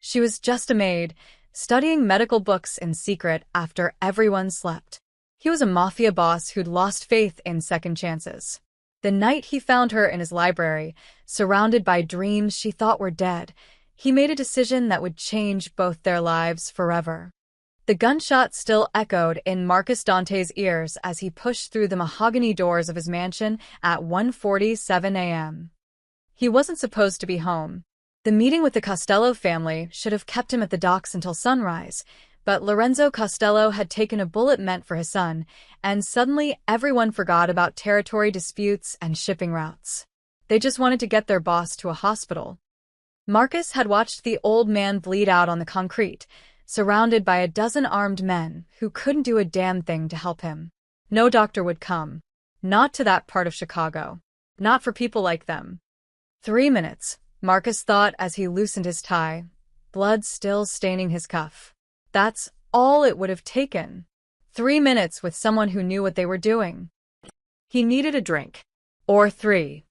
She was just a maid, studying medical books in secret after everyone slept. He was a mafia boss who'd lost faith in second chances. The night he found her in his library, surrounded by dreams she thought were dead, he made a decision that would change both their lives forever. The gunshot still echoed in Marcus Dante's ears as he pushed through the mahogany doors of his mansion at 1:47 a.m. He wasn't supposed to be home. The meeting with the Costello family should have kept him at the docks until sunrise, but Lorenzo Costello had taken a bullet meant for his son, and suddenly everyone forgot about territory disputes and shipping routes. They just wanted to get their boss to a hospital. Marcus had watched the old man bleed out on the concrete, surrounded by a dozen armed men who couldn't do a damn thing to help him. No doctor would come. Not to that part of Chicago. Not for people like them. 3 minutes, Marcus thought as he loosened his tie, blood still staining his cuff. That's all it would have taken. 3 minutes with someone who knew what they were doing. He needed a drink. Or 3.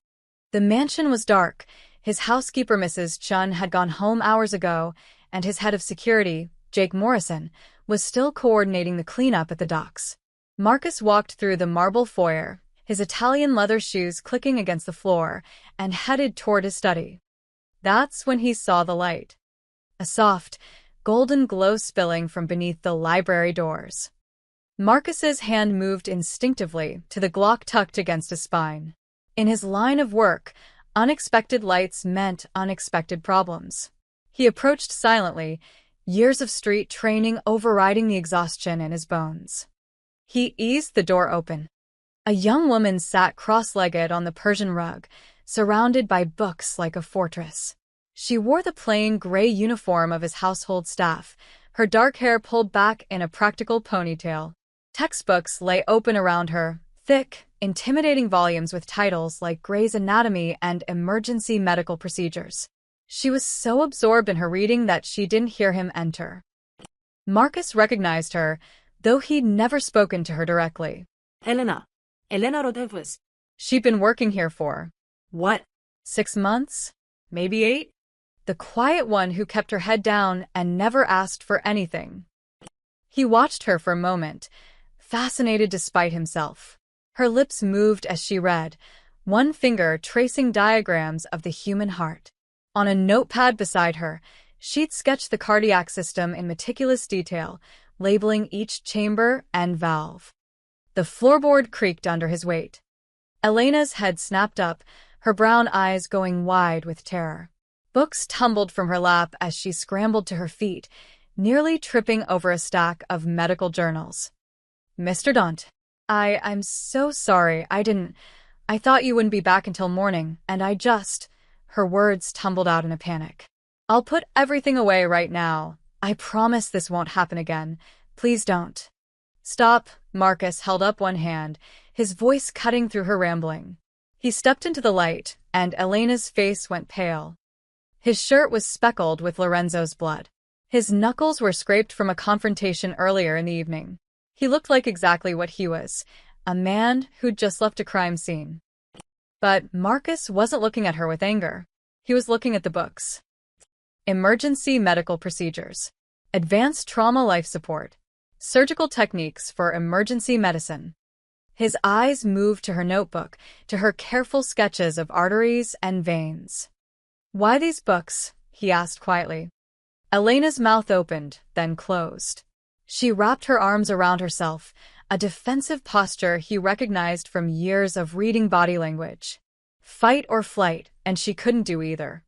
The mansion was dark. His housekeeper, Mrs. Chun, had gone home hours ago, and his head of security, Jake Morrison, was still coordinating the cleanup at the docks. Marcus walked through the marble foyer, his Italian leather shoes clicking against the floor, and headed toward his study. That's when he saw the light. A soft, golden glow spilling from beneath the library doors. Marcus's hand moved instinctively to the Glock tucked against his spine. In his line of work, unexpected lights meant unexpected problems. He approached silently, years of street training overriding the exhaustion in his bones. He eased the door open. A young woman sat cross-legged on the Persian rug, surrounded by books like a fortress. She wore the plain gray uniform of his household staff, her dark hair pulled back in a practical ponytail. Textbooks lay open around her, thick, intimidating volumes with titles like Gray's Anatomy and Emergency Medical Procedures. She was so absorbed in her reading that she didn't hear him enter. Marcus recognized her, though he'd never spoken to her directly. Elena Rodriguez. She'd been working here for, What? 6 months? Maybe 8? The quiet one who kept her head down and never asked for anything. He watched her for a moment, fascinated despite himself. Her lips moved as she read, one finger tracing diagrams of the human heart. On a notepad beside her, she'd sketched the cardiac system in meticulous detail, labeling each chamber and valve. The floorboard creaked under his weight. Elena's head snapped up, her brown eyes going wide with terror. Books tumbled from her lap as she scrambled to her feet, nearly tripping over a stack of medical journals. Mr. Dante, I'm so sorry, I thought you wouldn't be back until morning, and her words tumbled out in a panic. I'll put everything away right now. I promise this won't happen again. Please don't. Stop, Marcus held up one hand, his voice cutting through her rambling. He stepped into the light, and Elena's face went pale. His shirt was speckled with Lorenzo's blood. His knuckles were scraped from a confrontation earlier in the evening. He looked like exactly what he was, a man who'd just left a crime scene. But Marcus wasn't looking at her with anger. He was looking at the books. Emergency Medical Procedures. Advanced Trauma Life Support. Surgical Techniques for Emergency Medicine. His eyes moved to her notebook, to her careful sketches of arteries and veins. Why these books? He asked quietly. Elena's mouth opened, then closed. She wrapped her arms around herself, a defensive posture he recognized from years of reading body language. Fight or flight, and she couldn't do either.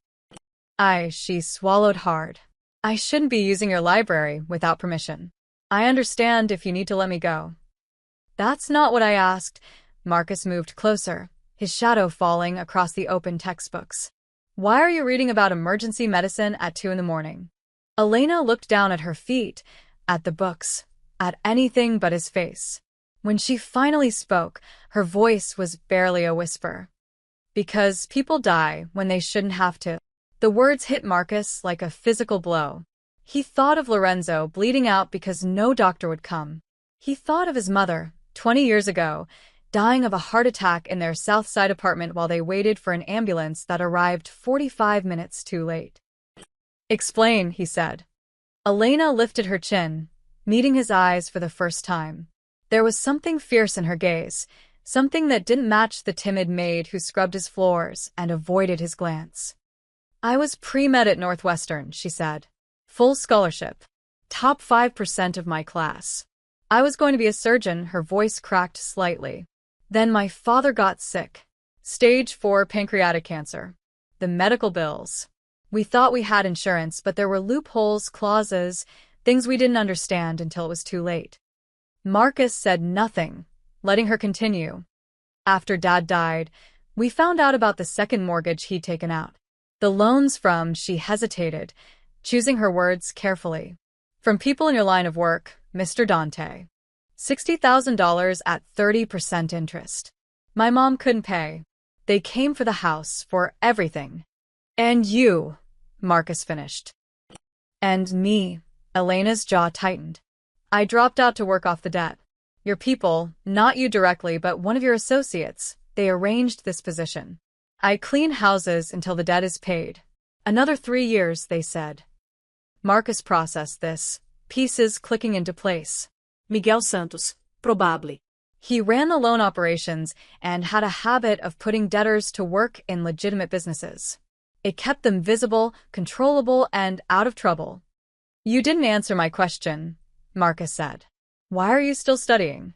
She swallowed hard. I shouldn't be using your library without permission. I understand if you need to let me go. That's not what I asked. Marcus moved closer, his shadow falling across the open textbooks. Why are you reading about emergency medicine at 2 a.m? Elena looked down at her feet, at the books, at anything but his face. When she finally spoke, her voice was barely a whisper. Because people die when they shouldn't have to. The words hit Marcus like a physical blow. He thought of Lorenzo bleeding out because no doctor would come. He thought of his mother, 20 years ago, dying of a heart attack in their South Side apartment while they waited for an ambulance that arrived 45 minutes too late. Explain, he said. Elena lifted her chin, meeting his eyes for the first time. There was something fierce in her gaze, something that didn't match the timid maid who scrubbed his floors and avoided his glance. I was pre-med at Northwestern, she said. Full scholarship. Top 5% of my class. I was going to be a surgeon, her voice cracked slightly. Then my father got sick. Stage 4 pancreatic cancer. The medical bills. We thought we had insurance, but there were loopholes, clauses, things we didn't understand until it was too late. Marcus said nothing, letting her continue. After Dad died, we found out about the second mortgage he'd taken out. The loans from, she hesitated, choosing her words carefully. From people in your line of work, Mr. Dante. $60,000 at 30% interest. My mom couldn't pay. They came for the house, for everything. And you, Marcus finished. And me, Elena's jaw tightened. I dropped out to work off the debt. Your people, not you directly, but one of your associates, they arranged this position. I clean houses until the debt is paid. Another 3 years, they said. Marcus processed this, pieces clicking into place. Miguel Santos, probably. He ran the loan operations and had a habit of putting debtors to work in legitimate businesses. It kept them visible, controllable, and out of trouble. You didn't answer my question, Marcus said. Why are you still studying?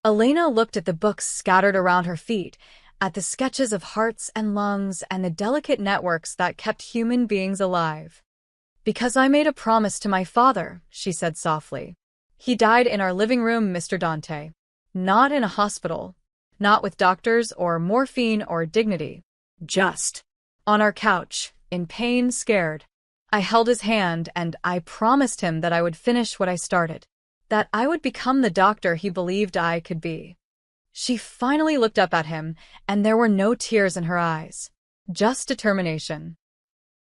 Elena looked at the books scattered around her feet, at the sketches of hearts and lungs and the delicate networks that kept human beings alive. Because I made a promise to my father, she said softly. He died in our living room, Mr. Dante. Not in a hospital. Not with doctors or morphine or dignity. Just on our couch, in pain, scared. I held his hand and I promised him that I would finish what I started. That I would become the doctor he believed I could be. She finally looked up at him, and there were no tears in her eyes. Just determination.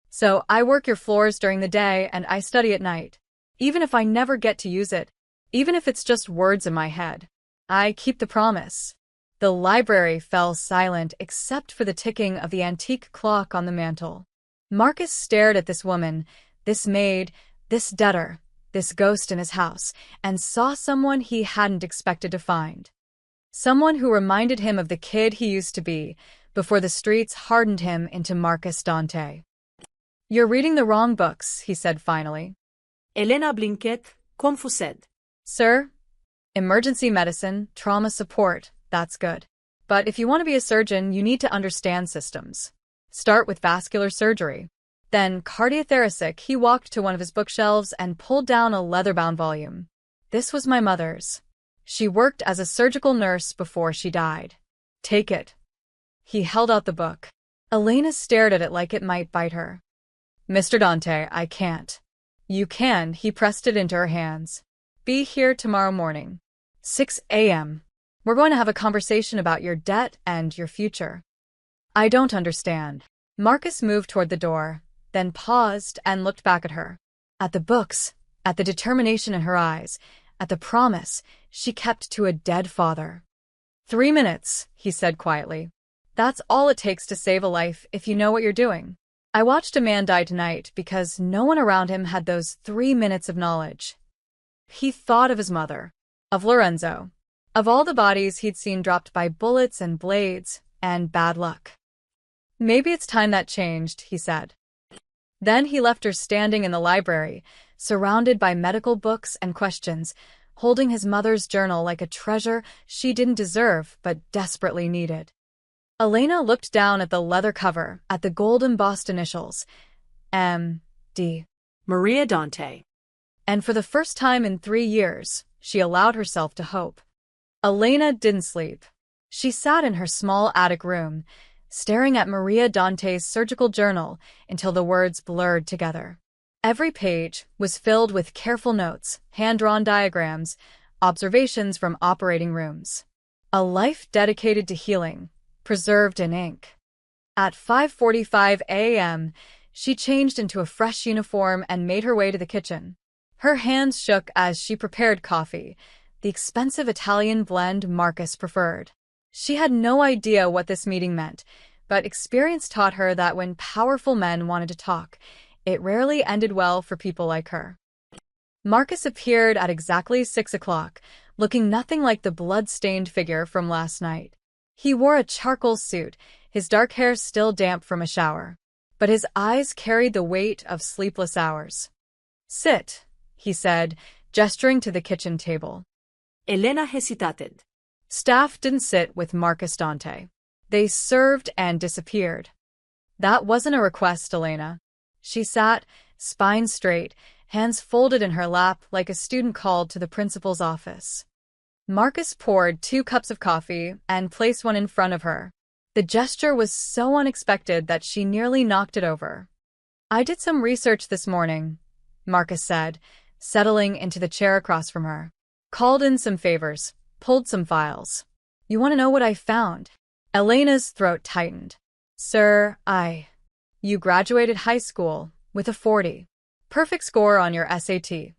So I work your floors during the day and I study at night. Even if I never get to use it, even if it's just words in my head, I keep the promise. The library fell silent except for the ticking of the antique clock on the mantel. Marcus stared at this woman, this maid, this debtor, this ghost in his house, and saw someone he hadn't expected to find. Someone who reminded him of the kid he used to be before the streets hardened him into Marcus Dante. You're reading the wrong books, he said finally. Helena Blinket, comme vous said. Sir? Emergency medicine, trauma support, that's good. But if you want to be a surgeon, you need to understand systems. Start with vascular surgery. Then, cardiothoracic, he walked to one of his bookshelves and pulled down a leather-bound volume. This was my mother's. She worked as a surgical nurse before she died. Take it. He held out the book. Elena stared at it like it might bite her. Mr. Dante, I can't. You can, he pressed it into her hands. Be here tomorrow morning. 6 a.m. We're going to have a conversation about your debt and your future. I don't understand. Marcus moved toward the door, then paused and looked back at her. At the books, at the determination in her eyes, at the promise she kept to a dead father. 3 minutes, he said quietly. That's all it takes to save a life if you know what you're doing. I watched a man die tonight because no one around him had those 3 minutes of knowledge. He thought of his mother, of Lorenzo, of all the bodies he'd seen dropped by bullets and blades and bad luck. Maybe it's time that changed, he said. Then he left her standing in the library, surrounded by medical books and questions, holding his mother's journal like a treasure she didn't deserve but desperately needed. Elena looked down at the leather cover, at the gold-embossed initials, M.D. Maria Dante. And for the first time in 3 years, she allowed herself to hope. Elena didn't sleep. She sat in her small attic room, staring at Maria Dante's surgical journal until the words blurred together. Every page was filled with careful notes, hand-drawn diagrams, observations from operating rooms. A life dedicated to healing, preserved in ink. At 5:45 a.m., she changed into a fresh uniform and made her way to the kitchen. Her hands shook as she prepared coffee, the expensive Italian blend Marcus preferred. She had no idea what this meeting meant, but experience taught her that when powerful men wanted to talk, It rarely ended well for people like her. Marcus appeared at exactly 6 o'clock, looking nothing like the blood-stained figure from last night. He wore a charcoal suit, his dark hair still damp from a shower. But his eyes carried the weight of sleepless hours. "Sit," he said, gesturing to the kitchen table. Elena hesitated. Staff didn't sit with Marcus Dante. They served and disappeared. That wasn't a request, Elena. She sat, spine straight, hands folded in her lap like a student called to the principal's office. Marcus poured 2 cups of coffee and placed one in front of her. The gesture was so unexpected that she nearly knocked it over. "I did some research this morning," Marcus said, settling into the chair across from her. "Called in some favors, pulled some files. You want to know what I found?" Elena's throat tightened. "Sir, You graduated high school with a 40. Perfect score on your SAT.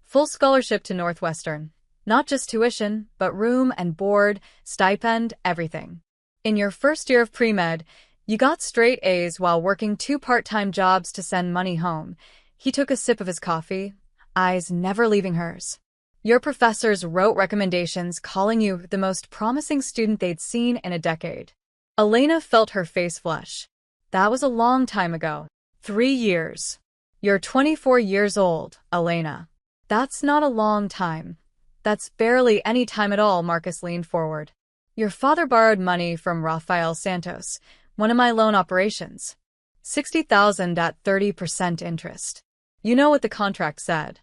Full scholarship to Northwestern. Not just tuition, but room and board, stipend, everything. In your first year of pre-med, you got straight A's while working 2 part-time jobs to send money home." He took a sip of his coffee, eyes never leaving hers. "Your professors wrote recommendations calling you the most promising student they'd seen in a decade." Elena felt her face flush. That was a long time ago. 3 years. "You're 24 years old, Elena. That's not a long time. That's barely any time at all." Marcus leaned forward. "Your father borrowed money from Rafael Santos, one of my loan operations. 60,000 at 30% interest. You know what the contract said."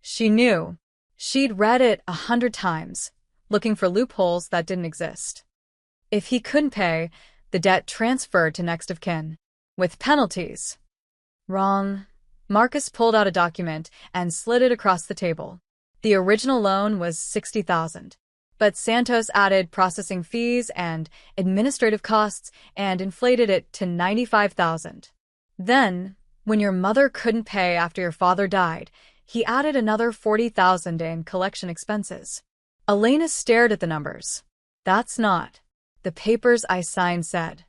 She knew. She'd read it 100 times, looking for loopholes that didn't exist. If he couldn't pay, the debt transferred to next of kin, with penalties. Wrong. Marcus pulled out a document and slid it across the table. The original loan was 60,000. But Santos added processing fees and administrative costs and inflated it to 95,000. Then, when your mother couldn't pay after your father died, he added another 40,000 in collection expenses. Elena stared at the numbers. "That's not." "The papers I signed said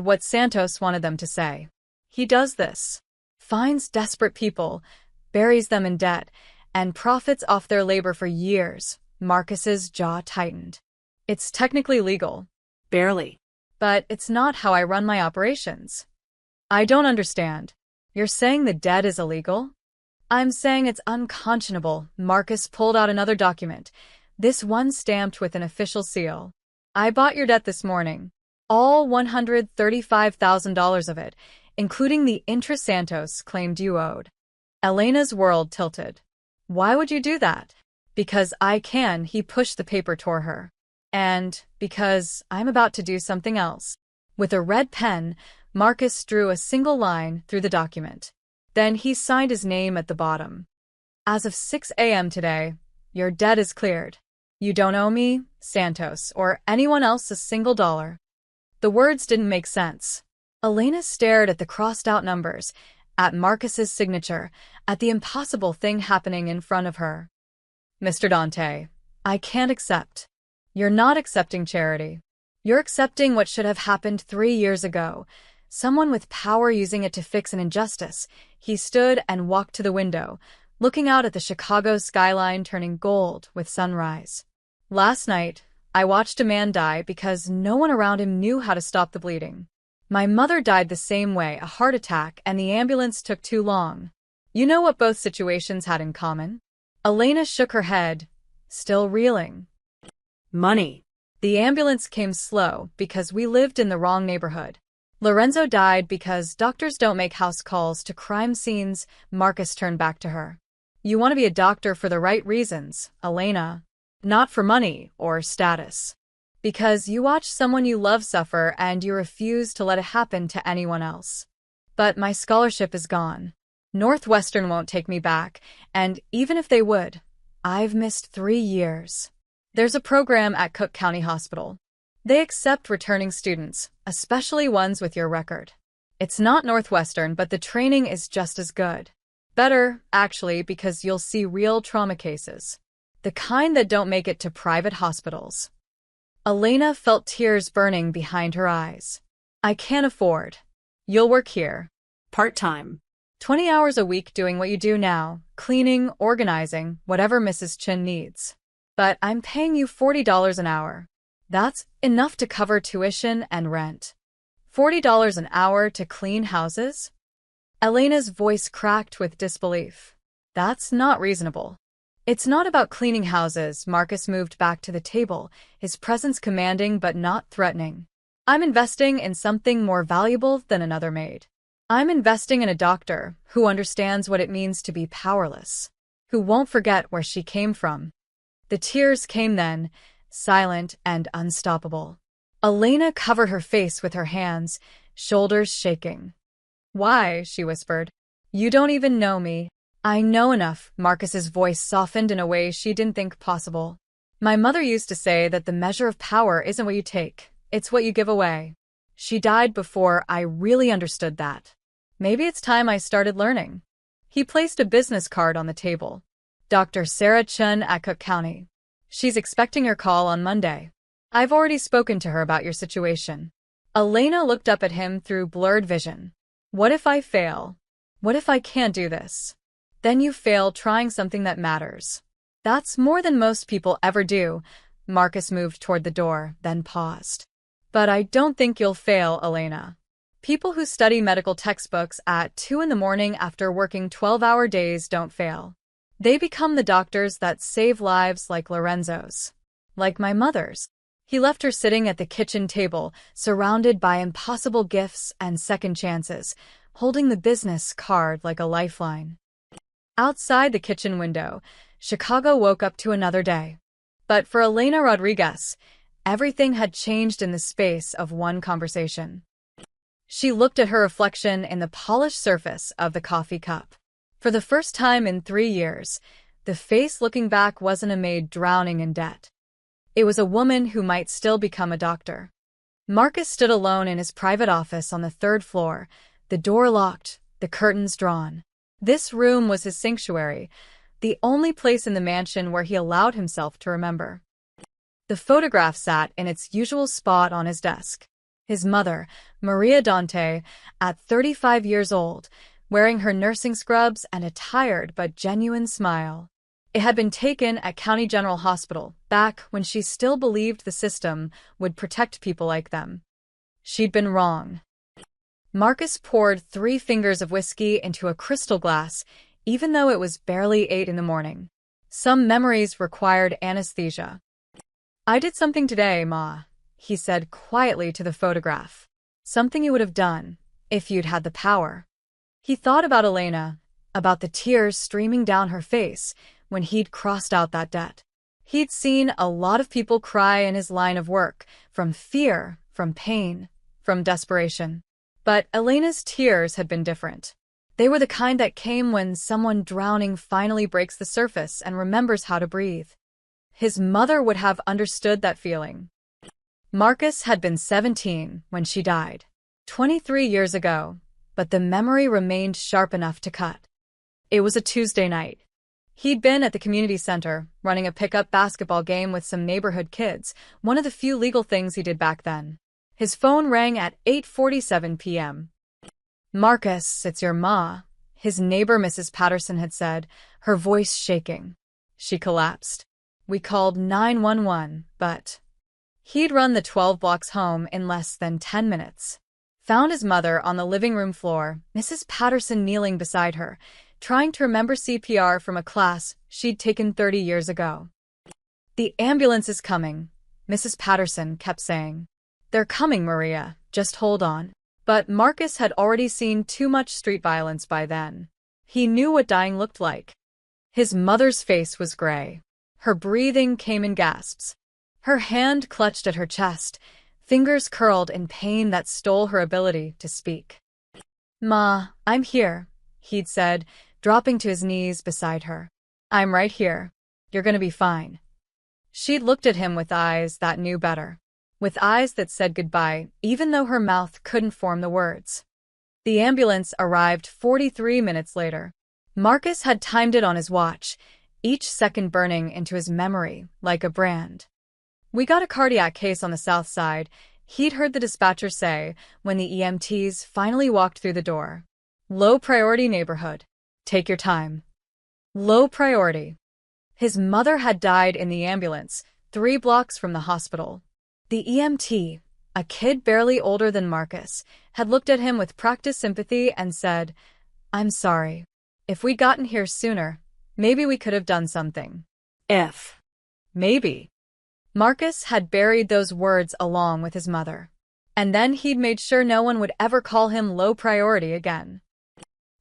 what Santos wanted them to say. He does this. Finds desperate people, buries them in debt, and profits off their labor for years." Marcus's jaw tightened. "It's technically legal." "Barely." "But it's not how I run my operations." "I don't understand. You're saying the debt is illegal?" "I'm saying it's unconscionable." Marcus pulled out another document, this one stamped with an official seal. "I bought your debt this morning. All $135,000 of it, including the interest Santos claimed you owed." Elena's world tilted. "Why would you do that?" "Because I can." He pushed the paper toward her. "And because I'm about to do something else." With a red pen, Marcus drew a single line through the document. Then he signed his name at the bottom. "As of 6 a.m. today, your debt is cleared. You don't owe me, Santos, or anyone else a single dollar." The words didn't make sense. Elena stared at the crossed-out numbers, at Marcus's signature, at the impossible thing happening in front of her. "Mr. Dante, I can't accept." "You're not accepting charity. You're accepting what should have happened 3 years ago. Someone with power using it to fix an injustice." He stood and walked to the window, looking out at the Chicago skyline turning gold with sunrise. "Last night, I watched a man die because no one around him knew how to stop the bleeding. My mother died the same way, a heart attack, and the ambulance took too long. You know what both situations had in common?" Elena shook her head, still reeling. "Money." "The ambulance came slow because we lived in the wrong neighborhood. Lorenzo died because doctors don't make house calls to crime scenes." Marcus turned back to her. "You want to be a doctor for the right reasons, Elena. Not for money or status. Because you watch someone you love suffer and you refuse to let it happen to anyone else. But my scholarship is gone. Northwestern won't take me back, and even if they would, I've missed 3 years. There's a program at Cook County Hospital. They accept returning students, especially ones with your record. It's not Northwestern, but the training is just as good. Better, actually, because you'll see real trauma cases. The kind that don't make it to private hospitals." Elena felt tears burning behind her eyes. "I can't afford." "You'll work here." "Part-time." 20 hours a week doing what you do now, cleaning, organizing, whatever Mrs. Chin needs. But I'm paying you $40 an hour. That's enough to cover tuition and rent. $40 an hour to clean houses? Elena's voice cracked with disbelief. That's not reasonable. It's not about cleaning houses. Marcus moved back to the table, his presence commanding but not threatening. I'm investing in something more valuable than another maid. I'm investing in a doctor who understands what it means to be powerless, who won't forget where she came from. The tears came then, silent and unstoppable. Elena covered her face with her hands, shoulders shaking. Why? She whispered. You don't even know me. I know enough. Marcus's voice softened in a way she didn't think possible. My mother used to say that the measure of power isn't what you take, it's what you give away. She died before I really understood that. Maybe it's time I started learning. He placed a business card on the table. Dr. Sarah Chun at Cook County. She's expecting your call on Monday. I've already spoken to her about your situation. Elena looked up at him through blurred vision. What if I fail? What if I can't do this? Then you fail trying something that matters. That's more than most people ever do. Marcus moved toward the door, then paused. But I don't think you'll fail, Elena. People who study medical textbooks at 2 in the morning after working 12-hour days don't fail. They become the doctors that save lives like Lorenzo's. Like my mother's. He left her sitting at the kitchen table, surrounded by impossible gifts and second chances, holding the business card like a lifeline. Outside the kitchen window, Chicago woke up to another day. But for Elena Rodriguez, everything had changed in the space of one conversation. She looked at her reflection in the polished surface of the coffee cup. For the first time in 3 years, the face looking back wasn't a maid drowning in debt. It was a woman who might still become a doctor. Marcus stood alone in his private office on the 3rd floor, the door locked, the curtains drawn. This room was his sanctuary, the only place in the mansion where he allowed himself to remember. The photograph sat in its usual spot on his desk. His mother, Maria Dante, at 35 years old, wearing her nursing scrubs and a tired but genuine smile. It had been taken at County General Hospital, back when she still believed the system would protect people like them. She'd been wrong. Marcus poured 3 fingers of whiskey into a crystal glass, even though it was barely 8 in the morning. Some memories required anesthesia. I did something today, Ma, he said quietly to the photograph. Something you would have done, if you'd had the power. He thought about Elena, about the tears streaming down her face when he'd crossed out that debt. He'd seen a lot of people cry in his line of work, from fear, from pain, from desperation. But Elena's tears had been different. They were the kind that came when someone drowning finally breaks the surface and remembers how to breathe. His mother would have understood that feeling. Marcus had been 17 when she died, 23 years ago, but the memory remained sharp enough to cut. It was a Tuesday night. He'd been at the community center, running a pickup basketball game with some neighborhood kids, one of the few legal things he did back then. His phone rang at 8:47 p.m. Marcus, it's your ma, his neighbor Mrs. Patterson had said, her voice shaking. She collapsed. We called 911, but he'd run the 12 blocks home in less than 10 minutes. Found his mother on the living room floor, Mrs. Patterson kneeling beside her, trying to remember CPR from a class she'd taken 30 years ago. The ambulance is coming, Mrs. Patterson kept saying. They're coming, Maria, just hold on. But Marcus had already seen too much street violence by then. He knew what dying looked like. His mother's face was gray. Her breathing came in gasps. Her hand clutched at her chest, fingers curled in pain that stole her ability to speak. Ma, I'm here, he'd said, dropping to his knees beside her. I'm right here. You're gonna be fine. She'd looked at him with eyes that knew better. With eyes that said goodbye, even though her mouth couldn't form the words. The ambulance arrived 43 minutes later. Marcus had timed it on his watch, each second burning into his memory like a brand. We got a cardiac case on the south side, he'd heard the dispatcher say when the EMTs finally walked through the door. Low priority neighborhood. Take your time. Low priority. His mother had died in the ambulance, 3 blocks from the hospital. The EMT, a kid barely older than Marcus, had looked at him with practiced sympathy and said, "I'm sorry. If we'd gotten here sooner, maybe we could have done something." If. Maybe. Marcus had buried those words along with his mother. And then he'd made sure no one would ever call him low priority again.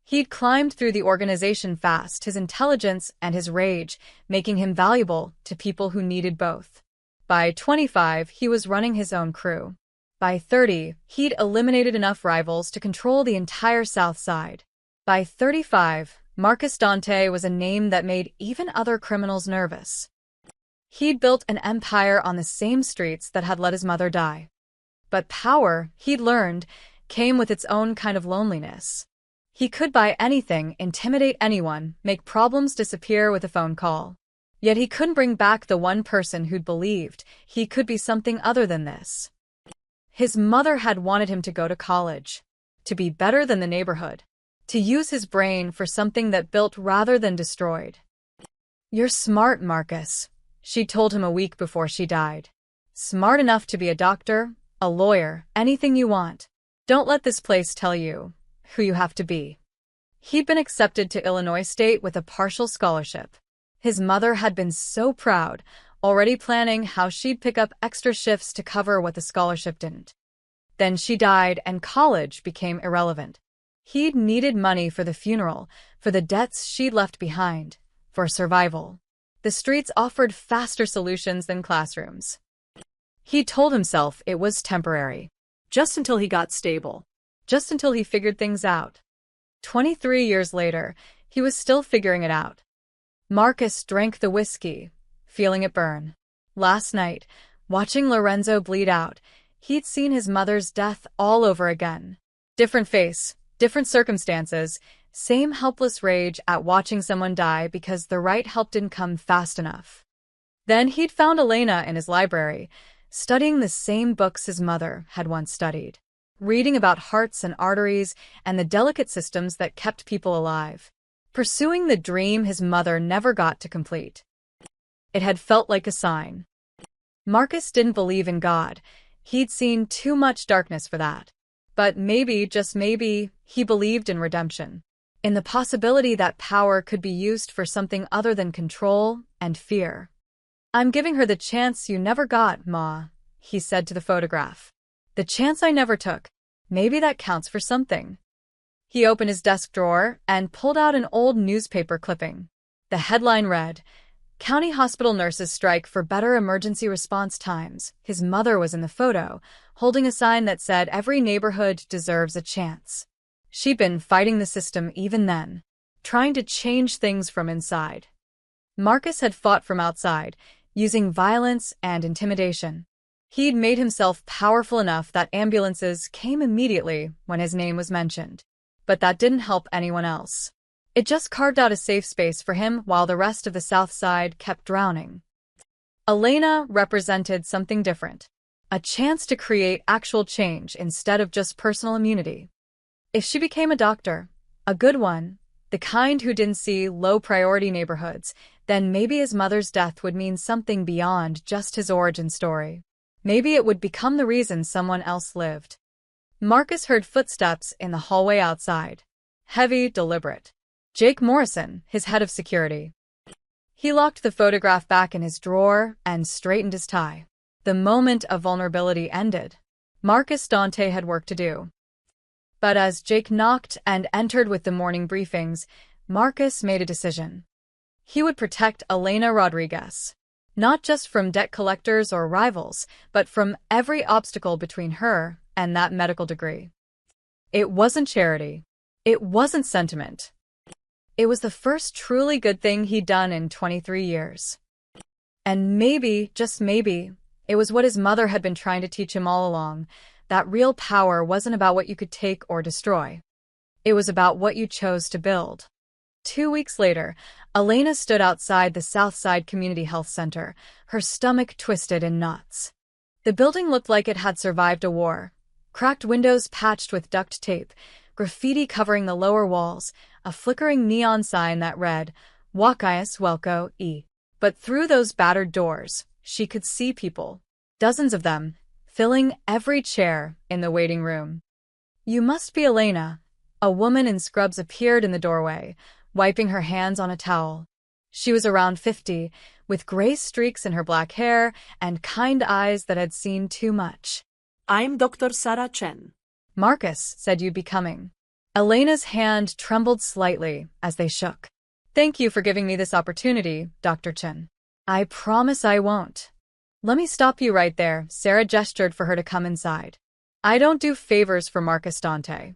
He'd climbed through the organization fast, his intelligence and his rage, making him valuable to people who needed both. By 25, he was running his own crew. By 30, he'd eliminated enough rivals to control the entire South Side. By 35, Marcus Dante was a name that made even other criminals nervous. He'd built an empire on the same streets that had let his mother die. But power, he'd learned, came with its own kind of loneliness. He could buy anything, intimidate anyone, make problems disappear with a phone call. Yet he couldn't bring back the one person who'd believed he could be something other than this. His mother had wanted him to go to college, to be better than the neighborhood, to use his brain for something that built rather than destroyed. "You're smart, Marcus," she told him a week before she died. "Smart enough to be a doctor, a lawyer, anything you want. Don't let this place tell you who you have to be." He'd been accepted to Illinois State with a partial scholarship. His mother had been so proud, already planning how she'd pick up extra shifts to cover what the scholarship didn't. Then she died and college became irrelevant. He'd needed money for the funeral, for the debts she'd left behind, for survival. The streets offered faster solutions than classrooms. He told himself it was temporary. Just until he got stable. Just until he figured things out. 23 years later, he was still figuring it out. Marcus drank the whiskey, feeling it burn. Last night, watching Lorenzo bleed out, he'd seen his mother's death all over again. Different face, different circumstances, same helpless rage at watching someone die because the right help didn't come fast enough. Then he'd found Elena in his library, studying the same books his mother had once studied. Reading about hearts and arteries and the delicate systems that kept people alive. Pursuing the dream his mother never got to complete. It had felt like a sign. Marcus didn't believe in God. He'd seen too much darkness for that. But maybe, just maybe, he believed in redemption. In the possibility that power could be used for something other than control and fear. "I'm giving her the chance you never got, Ma," he said to the photograph. "The chance I never took. Maybe that counts for something." He opened his desk drawer and pulled out an old newspaper clipping. The headline read, "County Hospital Nurses Strike for Better Emergency Response Times." His mother was in the photo, holding a sign that said every neighborhood deserves a chance. She'd been fighting the system even then, trying to change things from inside. Marcus had fought from outside, using violence and intimidation. He'd made himself powerful enough that ambulances came immediately when his name was mentioned. But that didn't help anyone else. It just carved out a safe space for him while the rest of the South Side kept drowning. Elena represented something different. A chance to create actual change instead of just personal immunity. If she became a doctor, a good one, the kind who didn't see low-priority neighborhoods, then maybe his mother's death would mean something beyond just his origin story. Maybe it would become the reason someone else lived. Marcus heard footsteps in the hallway outside. Heavy, deliberate. Jake Morrison, his head of security. He locked the photograph back in his drawer and straightened his tie. The moment of vulnerability ended. Marcus Dante had work to do. But as Jake knocked and entered with the morning briefings, Marcus made a decision. He would protect Elena Rodriguez. Not just from debt collectors or rivals, but from every obstacle between her and that medical degree. It wasn't charity. It wasn't sentiment. It was the first truly good thing he'd done in 23 years. And maybe, just maybe, it was what his mother had been trying to teach him all along, that real power wasn't about what you could take or destroy. It was about what you chose to build. 2 weeks later, Elena stood outside the Southside Community Health Center, her stomach twisted in knots. The building looked like it had survived a war. Cracked windows patched with duct tape, graffiti covering the lower walls, a flickering neon sign that read, Wakayas Welko E. But through those battered doors, she could see people. Dozens of them, filling every chair in the waiting room. You must be Elena. A woman in scrubs appeared in the doorway, wiping her hands on a towel. She was around 50, with gray streaks in her black hair and kind eyes that had seen too much. I'm Dr. Sarah Chen. Marcus said you'd be coming. Elena's hand trembled slightly as they shook. Thank you for giving me this opportunity, Dr. Chen. I promise I won't. Let me stop you right there. Sarah gestured for her to come inside. I don't do favors for Marcus Dante.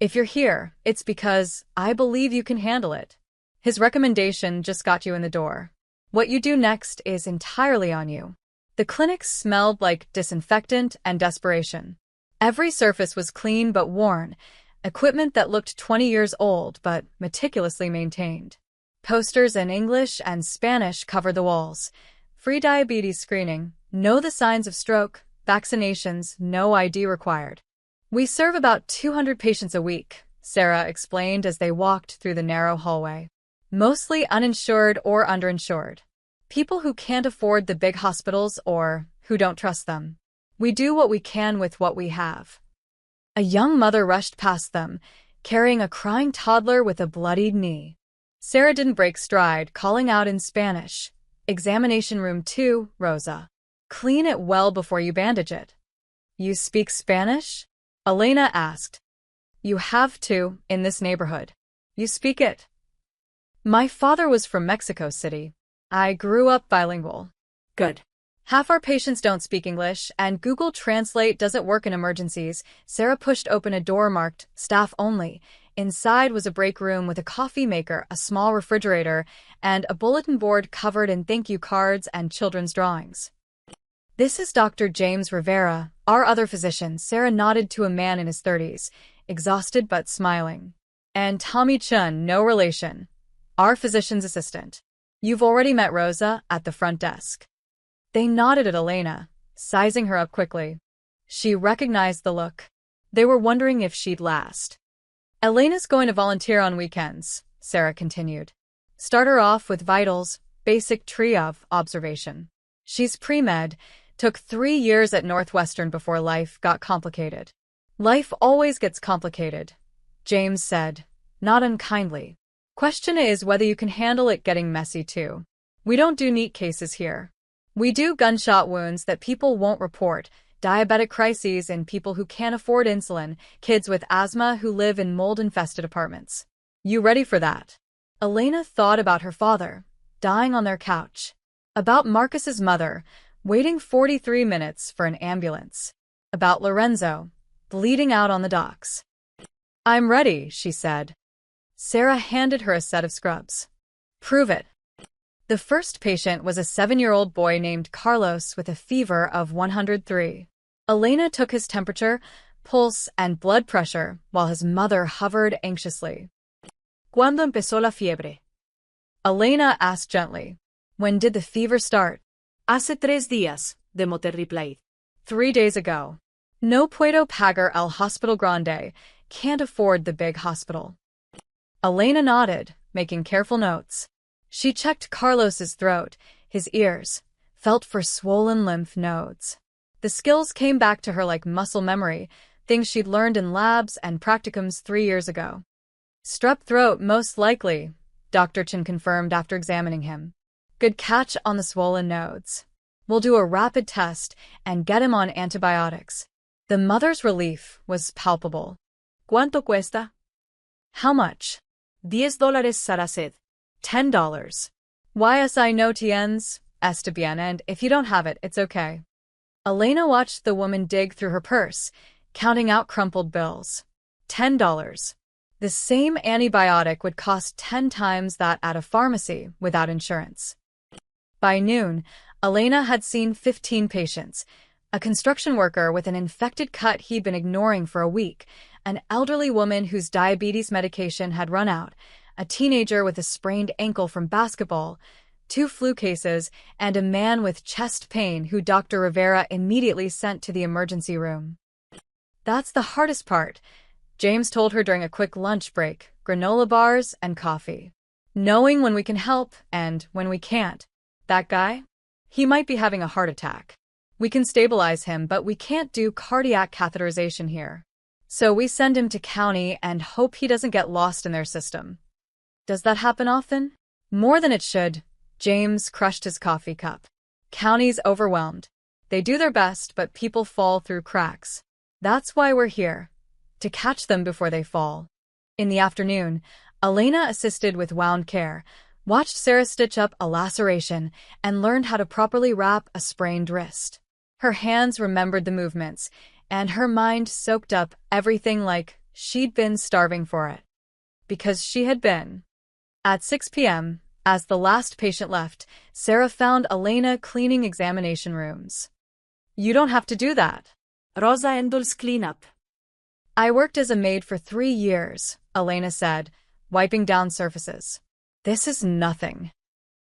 If you're here, it's because I believe you can handle it. His recommendation just got you in the door. What you do next is entirely on you. The clinic smelled like disinfectant and desperation. Every surface was clean but worn, equipment that looked 20 years old but meticulously maintained. Posters in English and Spanish covered the walls. Free diabetes screening, know the signs of stroke, vaccinations, no ID required. We serve about 200 patients a week, Sarah explained as they walked through the narrow hallway. Mostly uninsured or underinsured. People who can't afford the big hospitals or who don't trust them. We do what we can with what we have. A young mother rushed past them, carrying a crying toddler with a bloodied knee. Sarah didn't break stride, calling out in Spanish. Examination room 2, Rosa. Clean it well before you bandage it. You speak Spanish? Elena asked. You have to, in this neighborhood. You speak it. My father was from Mexico City. I grew up bilingual. Good. Half our patients don't speak English, and Google Translate doesn't work in emergencies. Sarah pushed open a door marked, Staff Only. Inside was a break room with a coffee maker, a small refrigerator, and a bulletin board covered in thank you cards and children's drawings. This is Dr. James Rivera, our other physician. Sarah nodded to a man in his 30s, exhausted but smiling. And Tommy Chun, no relation. Our physician's assistant. You've already met Rosa at the front desk. They nodded at Elena, sizing her up quickly. She recognized the look. They were wondering if she'd last. Elena's going to volunteer on weekends, Sarah continued. Start her off with vitals, basic tree of observation. She's pre-med, took 3 years at Northwestern before life got complicated. Life always gets complicated, James said, not unkindly. Question is whether you can handle it getting messy too. We don't do neat cases here. We do gunshot wounds that people won't report, diabetic crises in people who can't afford insulin, kids with asthma who live in mold-infested apartments. You ready for that? Elena thought about her father, dying on their couch. About Marcus's mother, waiting 43 minutes for an ambulance. About Lorenzo, bleeding out on the docks. I'm ready, she said. Sarah handed her a set of scrubs. Prove it. The first patient was a 7-year-old boy named Carlos with a fever of 103. Elena took his temperature, pulse, and blood pressure while his mother hovered anxiously. ¿Cuándo empezó la fiebre? Elena asked gently. When did the fever start? Hace 3 días, the motor replied. 3 days ago. No puedo pagar el hospital grande. Can't afford the big hospital. Elena nodded, making careful notes. She checked Carlos's throat, his ears, felt for swollen lymph nodes. The skills came back to her like muscle memory, things she'd learned in labs and practicums 3 years ago. Strep throat, most likely, Dr. Chen confirmed after examining him. Good catch on the swollen nodes. We'll do a rapid test and get him on antibiotics. The mother's relief was palpable. ¿Cuánto cuesta? How much? $10, Sarah said. $10. YSI no tiens, está bien, and if you don't have it, it's okay. Elena watched the woman dig through her purse, counting out crumpled bills. $10. The same antibiotic would cost 10 times that at a pharmacy without insurance. By noon, Elena had seen 15 patients, a construction worker with an infected cut he'd been ignoring for a week, an elderly woman whose diabetes medication had run out, a teenager with a sprained ankle from basketball, 2 flu cases, and a man with chest pain who Dr. Rivera immediately sent to the emergency room. That's the hardest part, James told her during a quick lunch break, granola bars and coffee. Knowing when we can help and when we can't. That guy? He might be having a heart attack. We can stabilize him, but we can't do cardiac catheterization here. So we send him to county and hope he doesn't get lost in their system. Does that happen often? More than it should. James crushed his coffee cup. County's overwhelmed. They do their best, but people fall through cracks. That's why we're here. To catch them before they fall. In the afternoon, Elena assisted with wound care, watched Sarah stitch up a laceration, and learned how to properly wrap a sprained wrist. Her hands remembered the movements, and her mind soaked up everything like she'd been starving for it. Because she had been. At 6 p.m., as the last patient left, Sarah found Elena cleaning examination rooms. You don't have to do that. Rosa handles cleanup. I worked as a maid for 3 years, Elena said, wiping down surfaces. This is nothing.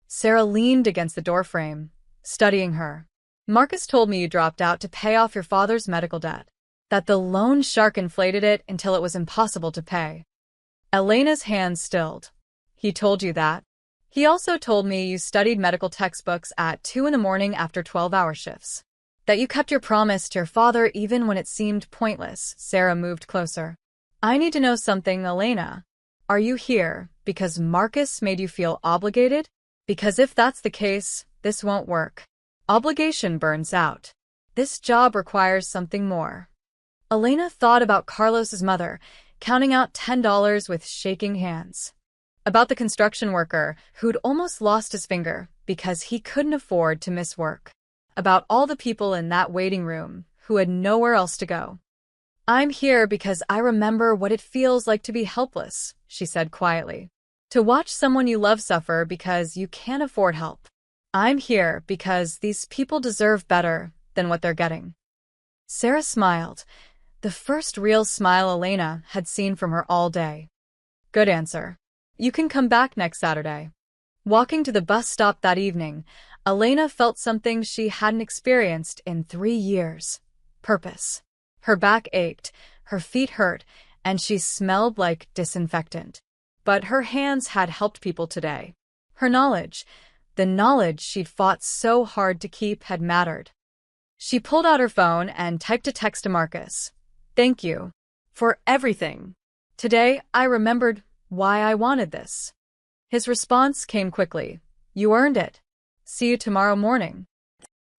Sarah leaned against the doorframe, studying her. Marcus told me you dropped out to pay off your father's medical debt, that the loan shark inflated it until it was impossible to pay. Elena's hands stilled. He told you that? He also told me you studied medical textbooks at 2 in the morning after 12-hour shifts. That you kept your promise to your father even when it seemed pointless. Sarah moved closer. I need to know something, Elena. Are you here because Marcus made you feel obligated? Because if that's the case, this won't work. Obligation burns out. This job requires something more. Elena thought about Carlos's mother, counting out $10 with shaking hands. About the construction worker who'd almost lost his finger because he couldn't afford to miss work. About all the people in that waiting room who had nowhere else to go. I'm here because I remember what it feels like to be helpless, she said quietly. To watch someone you love suffer because you can't afford help. I'm here because these people deserve better than what they're getting. Sarah smiled, the first real smile Elena had seen from her all day. Good answer. You can come back next Saturday. Walking to the bus stop that evening, Elena felt something she hadn't experienced in 3 years. Purpose. Her back ached, her feet hurt, and she smelled like disinfectant. But her hands had helped people today. Her knowledge, the knowledge she'd fought so hard to keep, had mattered. She pulled out her phone and typed a text to Marcus. Thank you. For everything. Today, I remembered why I wanted this. His response came quickly. You earned it. See you tomorrow morning.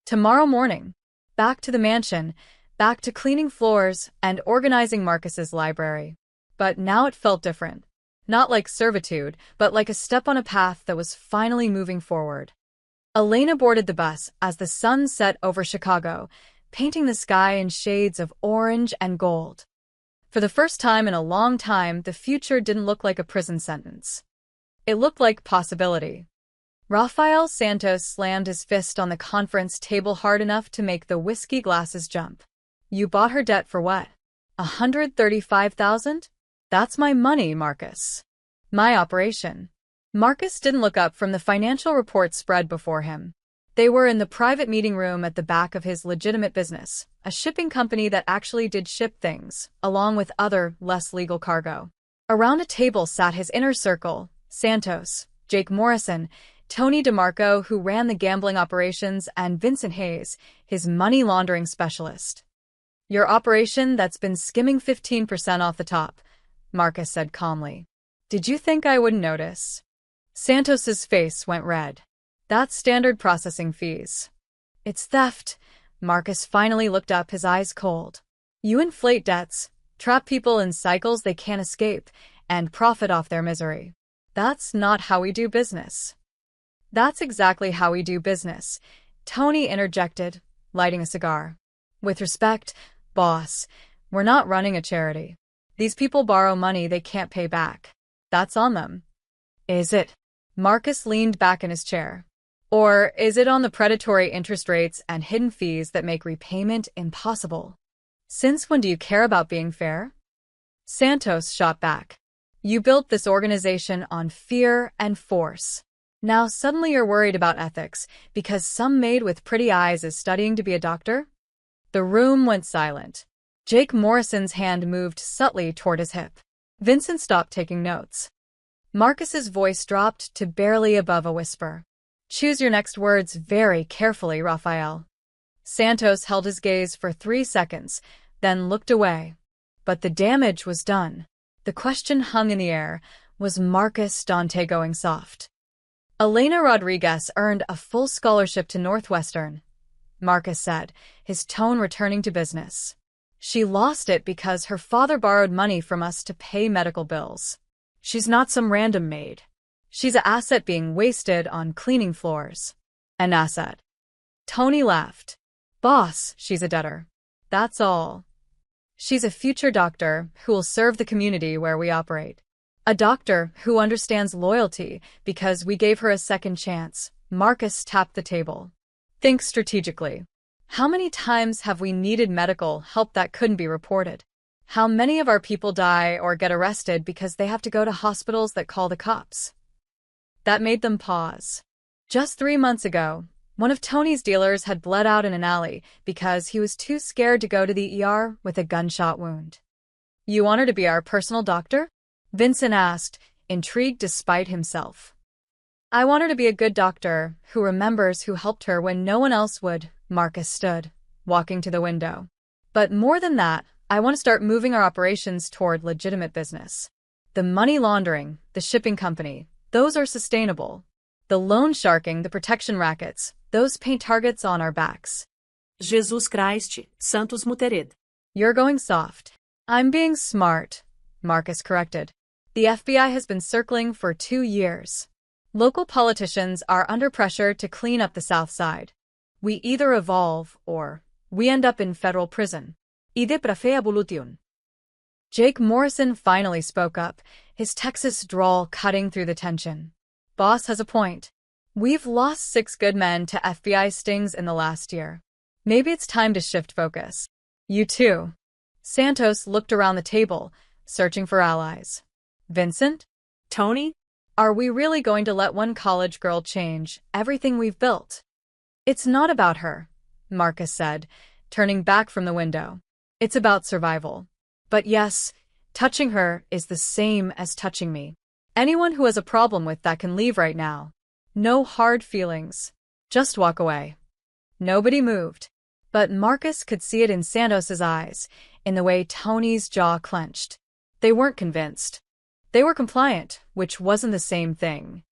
Tomorrow morning. Back to the mansion, back to cleaning floors and organizing Marcus's library. But now it felt different. Not like servitude, but like a step on a path that was finally moving forward. Elena boarded the bus as the sun set over Chicago, painting the sky in shades of orange and gold. For the first time in a long time, the future didn't look like a prison sentence. It looked like possibility. Rafael Santos slammed his fist on the conference table hard enough to make the whiskey glasses jump. You bought her debt for what? $135,000? That's my money, Marcus. My operation. Marcus didn't look up from the financial report spread before him. They were in the private meeting room at the back of his legitimate business, a shipping company that actually did ship things, along with other, less legal cargo. Around a table sat his inner circle, Santos, Jake Morrison, Tony DeMarco, who ran the gambling operations, and Vincent Hayes, his money laundering specialist. Your operation that's been skimming 15% off the top, Marcus said calmly. Did you think I wouldn't notice? Santos's face went red. That's standard processing fees. It's theft. Marcus finally looked up, his eyes cold. You inflate debts, trap people in cycles they can't escape, and profit off their misery. That's not how we do business. That's exactly how we do business, Tony interjected, lighting a cigar. With respect, boss, we're not running a charity. These people borrow money they can't pay back. That's on them. Is it? Marcus leaned back in his chair. Or is it on the predatory interest rates and hidden fees that make repayment impossible? Since when do you care about being fair? Santos shot back. You built this organization on fear and force. Now suddenly you're worried about ethics because some maid with pretty eyes is studying to be a doctor? The room went silent. Jake Morrison's hand moved subtly toward his hip. Vincent stopped taking notes. Marcus's voice dropped to barely above a whisper. Choose your next words very carefully, Raphael. Santos held his gaze for 3 seconds, then looked away. But the damage was done. The question hung in the air. Was Marcus Dante going soft? Elena Rodriguez earned a full scholarship to Northwestern, Marcus said, his tone returning to business. She lost it because her father borrowed money from us to pay medical bills. She's not some random maid. She's an asset being wasted on cleaning floors. An asset. Tony laughed. Boss, she's a debtor. That's all. She's a future doctor who will serve the community where we operate. A doctor who understands loyalty because we gave her a second chance. Marcus tapped the table. Think strategically. How many times have we needed medical help that couldn't be reported? How many of our people die or get arrested because they have to go to hospitals that call the cops? That made them pause. Just 3 months ago, one of Tony's dealers had bled out in an alley because he was too scared to go to the ER with a gunshot wound. You want her to be our personal doctor? Vincent asked, intrigued despite himself. I want her to be a good doctor who remembers who helped her when no one else would. Marcus stood, walking to the window. But more than that, I want to start moving our operations toward legitimate business. The money laundering, the shipping company, those are sustainable. The loan sharking, the protection rackets, those paint targets on our backs. Jesus Christ, Santos Mutered. You're going soft. I'm being smart, Marcus corrected. The FBI has been circling for 2 years. Local politicians are under pressure to clean up the South Side. We either evolve or we end up in federal prison. Ide pra fe evolution. Jake Morrison finally spoke up, his Texas drawl cutting through the tension. Boss has a point. We've lost 6 good men to FBI stings in the last year. Maybe it's time to shift focus. You too. Santos looked around the table, searching for allies. Vincent? Tony? Are we really going to let one college girl change everything we've built? It's not about her, Marcus said, turning back from the window. It's about survival. But yes, touching her is the same as touching me. Anyone who has a problem with that can leave right now. No hard feelings. Just walk away. Nobody moved. But Marcus could see it in Santos's eyes, in the way Tony's jaw clenched. They weren't convinced. They were compliant, which wasn't the same thing.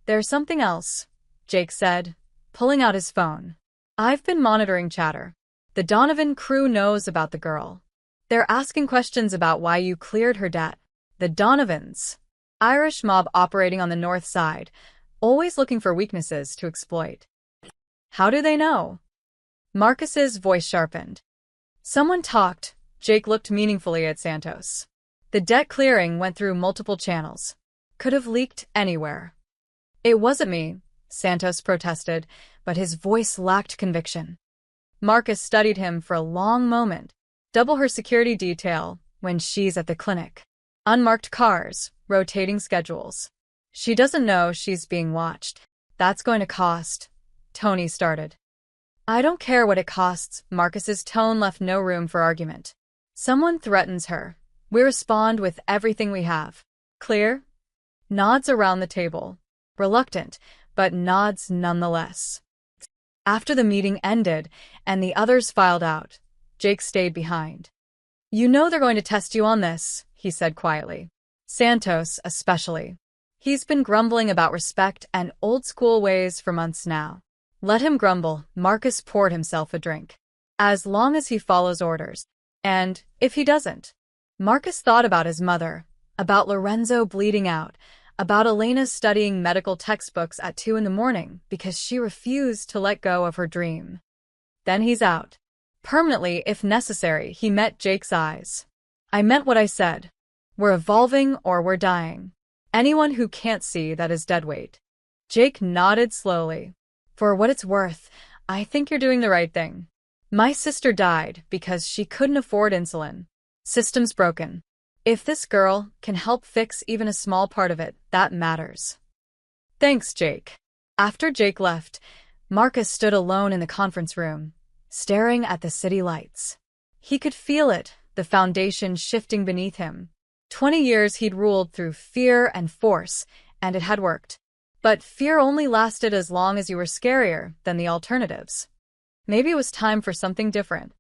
There's something else, Jake said, pulling out his phone. I've been monitoring chatter. The Donovan crew knows about the girl. They're asking questions about why you cleared her debt. The Donovans. Irish mob operating on the north side, always looking for weaknesses to exploit. How do they know? Marcus's voice sharpened. Someone talked. Jake looked meaningfully at Santos. The debt clearing went through multiple channels. Could have leaked anywhere. It wasn't me, Santos protested, but his voice lacked conviction. Marcus studied him for a long moment. Double her security detail when she's at the clinic. Unmarked cars, rotating schedules. She doesn't know she's being watched. That's going to cost. Tony started. I don't care what it costs. Marcus's tone left no room for argument. Someone threatens her. We respond with everything we have. Clear? Nods around the table. Reluctant, but nods nonetheless. After the meeting ended and the others filed out, Jake stayed behind. You know they're going to test you on this, he said quietly. Santos, especially. He's been grumbling about respect and old-school ways for months now. Let him grumble. Marcus poured himself a drink. As long as he follows orders. And if he doesn't? Marcus thought about his mother, about Lorenzo bleeding out, about Elena studying medical textbooks at 2 a.m. because she refused to let go of her dream. Then he's out. Permanently, if necessary. He met Jake's eyes. I meant what I said. We're evolving or we're dying. Anyone who can't see that is deadweight. Jake nodded slowly. For what it's worth, I think you're doing the right thing. My sister died because she couldn't afford insulin. System's broken. If this girl can help fix even a small part of it, that matters. Thanks, Jake. After Jake left, Marcus stood alone in the conference room, staring at the city lights. He could feel it, the foundation shifting beneath him. 20 years he'd ruled through fear and force, and it had worked. But fear only lasted as long as you were scarier than the alternatives. Maybe it was time for something different.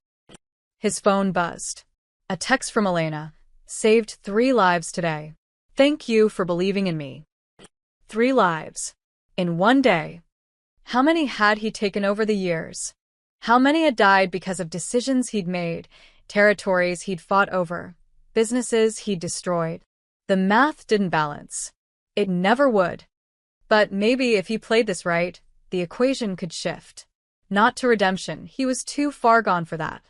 His phone buzzed. A text from Elena. Saved 3 lives today. Thank you for believing in me. 3 lives. In one day. How many had he taken over the years? How many had died because of decisions he'd made, territories he'd fought over, businesses he'd destroyed? The math didn't balance. It never would. But maybe if he played this right, the equation could shift. Not to redemption, he was too far gone for that.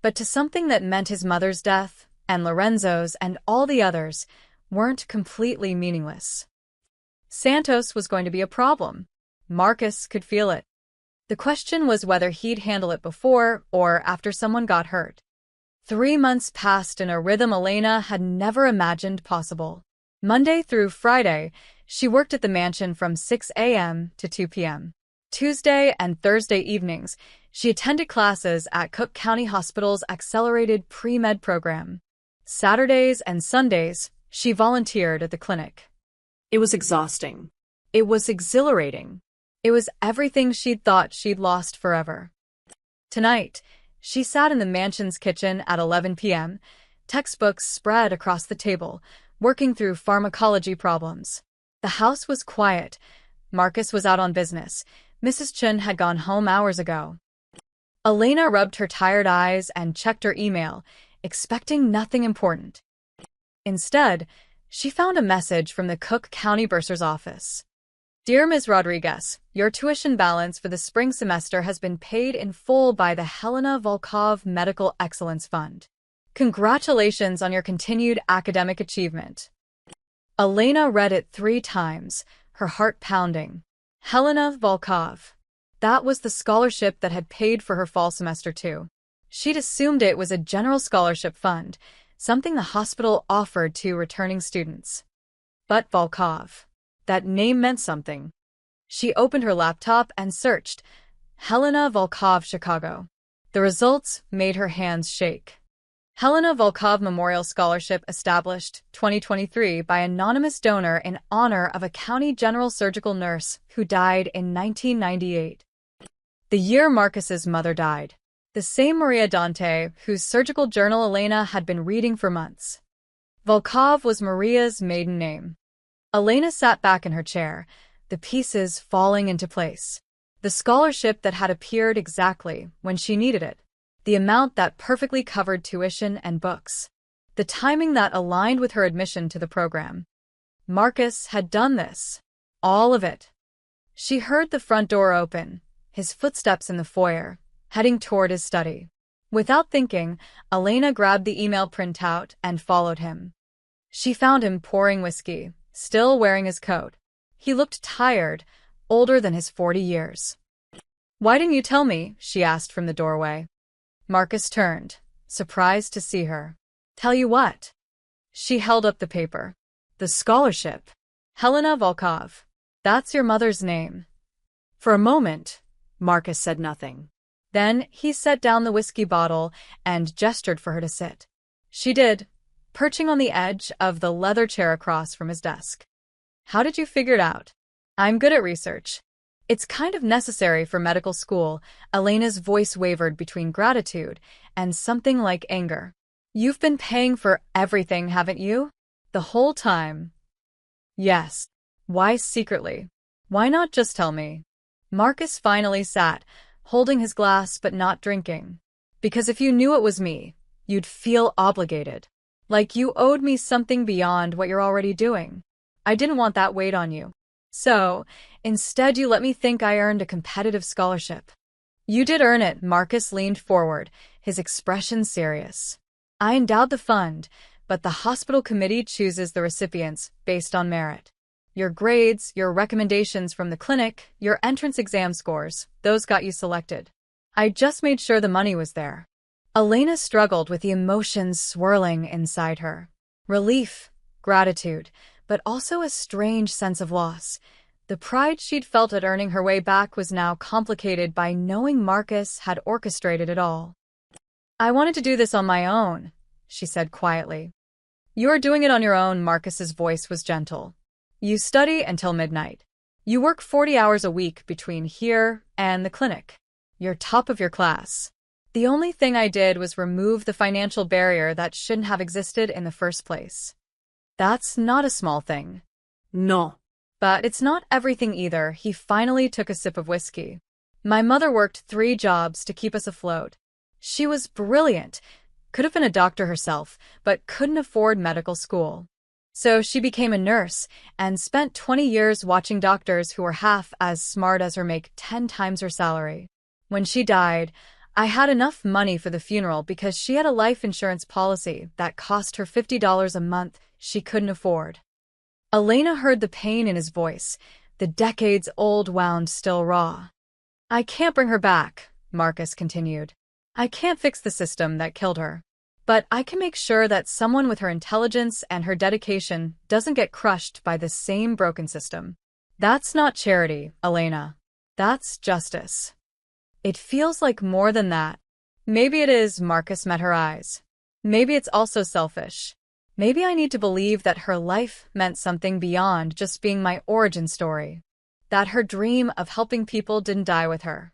But to something that meant his mother's death, and Lorenzo's and all the others, weren't completely meaningless. Santos was going to be a problem. Marcus could feel it. The question was whether he'd handle it before or after someone got hurt. 3 months passed in a rhythm Elena had never imagined possible. Monday through Friday, she worked at the mansion from 6 a.m. to 2 p.m. Tuesday and Thursday evenings, she attended classes at Cook County Hospital's accelerated pre-med program. Saturdays and Sundays, she volunteered at the clinic. It was exhausting. It was exhilarating. It was everything she'd thought she'd lost forever. Tonight, she sat in the mansion's kitchen at 11 p.m., textbooks spread across the table, working through pharmacology problems. The house was quiet. Marcus was out on business. Mrs. Chun had gone home hours ago. Elena rubbed her tired eyes and checked her email, expecting nothing important. Instead, she found a message from the Cook County Bursar's office. Dear Ms. Rodriguez, your tuition balance for the spring semester has been paid in full by the Helena Volkov Medical Excellence Fund. Congratulations on your continued academic achievement. Elena read it 3 times, her heart pounding. Helena Volkov. That was the scholarship that had paid for her fall semester too. She'd assumed it was a general scholarship fund, something the hospital offered to returning students. But Volkov. That name meant something. She opened her laptop and searched Helena Volkov Chicago. The results made her hands shake. Helena Volkov Memorial Scholarship established 2023 by anonymous donor in honor of a county general surgical nurse who died in 1998. The year Marcus's mother died. The same Maria Dante whose surgical journal Elena had been reading for months. Volkov was Maria's maiden name. Elena sat back in her chair, the pieces falling into place. The scholarship that had appeared exactly when she needed it. The amount that perfectly covered tuition and books. The timing that aligned with her admission to the program. Marcus had done this. All of it. She heard the front door open, his footsteps in the foyer, heading toward his study. Without thinking, Elena grabbed the email printout and followed him. She found him pouring whiskey, still wearing his coat. He looked tired, older than his 40 years. Why didn't you tell me? She asked from the doorway. Marcus turned, surprised to see her. Tell you what? She held up the paper. The scholarship. Helena Volkov. That's your mother's name. For a moment, Marcus said nothing. Then he set down the whiskey bottle and gestured for her to sit. She did, perching on the edge of the leather chair across from his desk. How did you figure it out? I'm good at research. It's kind of necessary for medical school. Elena's voice wavered between gratitude and something like anger. You've been paying for everything, haven't you? The whole time. Yes. Why secretly? Why not just tell me? Marcus finally sat, holding his glass but not drinking. Because if you knew it was me, you'd feel obligated. Like you owed me something beyond what you're already doing. I didn't want that weight on you. So, instead you let me think I earned a competitive scholarship. You did earn it. Marcus leaned forward, his expression serious. I endowed the fund, but the hospital committee chooses the recipients based on merit. Your grades, your recommendations from the clinic, your entrance exam scores, those got you selected. I just made sure the money was there. Elena struggled with the emotions swirling inside her. Relief, gratitude, but also a strange sense of loss. The pride she'd felt at earning her way back was now complicated by knowing Marcus had orchestrated it all. I wanted to do this on my own, she said quietly. You're doing it on your own, Marcus's voice was gentle. You study until midnight. You work 40 hours a week between here and the clinic. You're top of your class. The only thing I did was remove the financial barrier that shouldn't have existed in the first place. That's not a small thing. No. But it's not everything either. He finally took a sip of whiskey. My mother worked 3 jobs to keep us afloat. She was brilliant. Could have been a doctor herself, but couldn't afford medical school. So she became a nurse and spent 20 years watching doctors who were half as smart as her make 10 times her salary. When she died, I had enough money for the funeral because she had a life insurance policy that cost her $50 a month she couldn't afford. Elena heard the pain in his voice, the decades-old wound still raw. I can't bring her back, Marcus continued. I can't fix the system that killed her. But I can make sure that someone with her intelligence and her dedication doesn't get crushed by the same broken system. That's not charity, Elena. That's justice. It feels like more than that. Maybe it is, Marcus met her eyes. Maybe it's also selfish. Maybe I need to believe that her life meant something beyond just being my origin story. That her dream of helping people didn't die with her.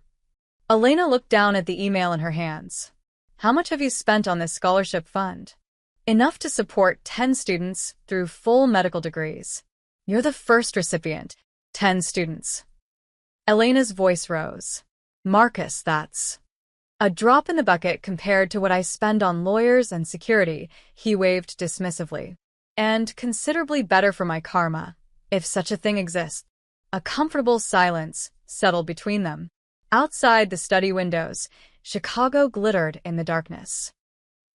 Elena looked down at the email in her hands. How much have you spent on this scholarship fund? Enough to support 10 students through full medical degrees. You're the first recipient. 10 students. Elena's voice rose. Marcus, that's a drop in the bucket compared to what I spend on lawyers and security, he waved dismissively. And considerably better for my karma, if such a thing exists. A comfortable silence settled between them. Outside the study windows, Chicago glittered in the darkness.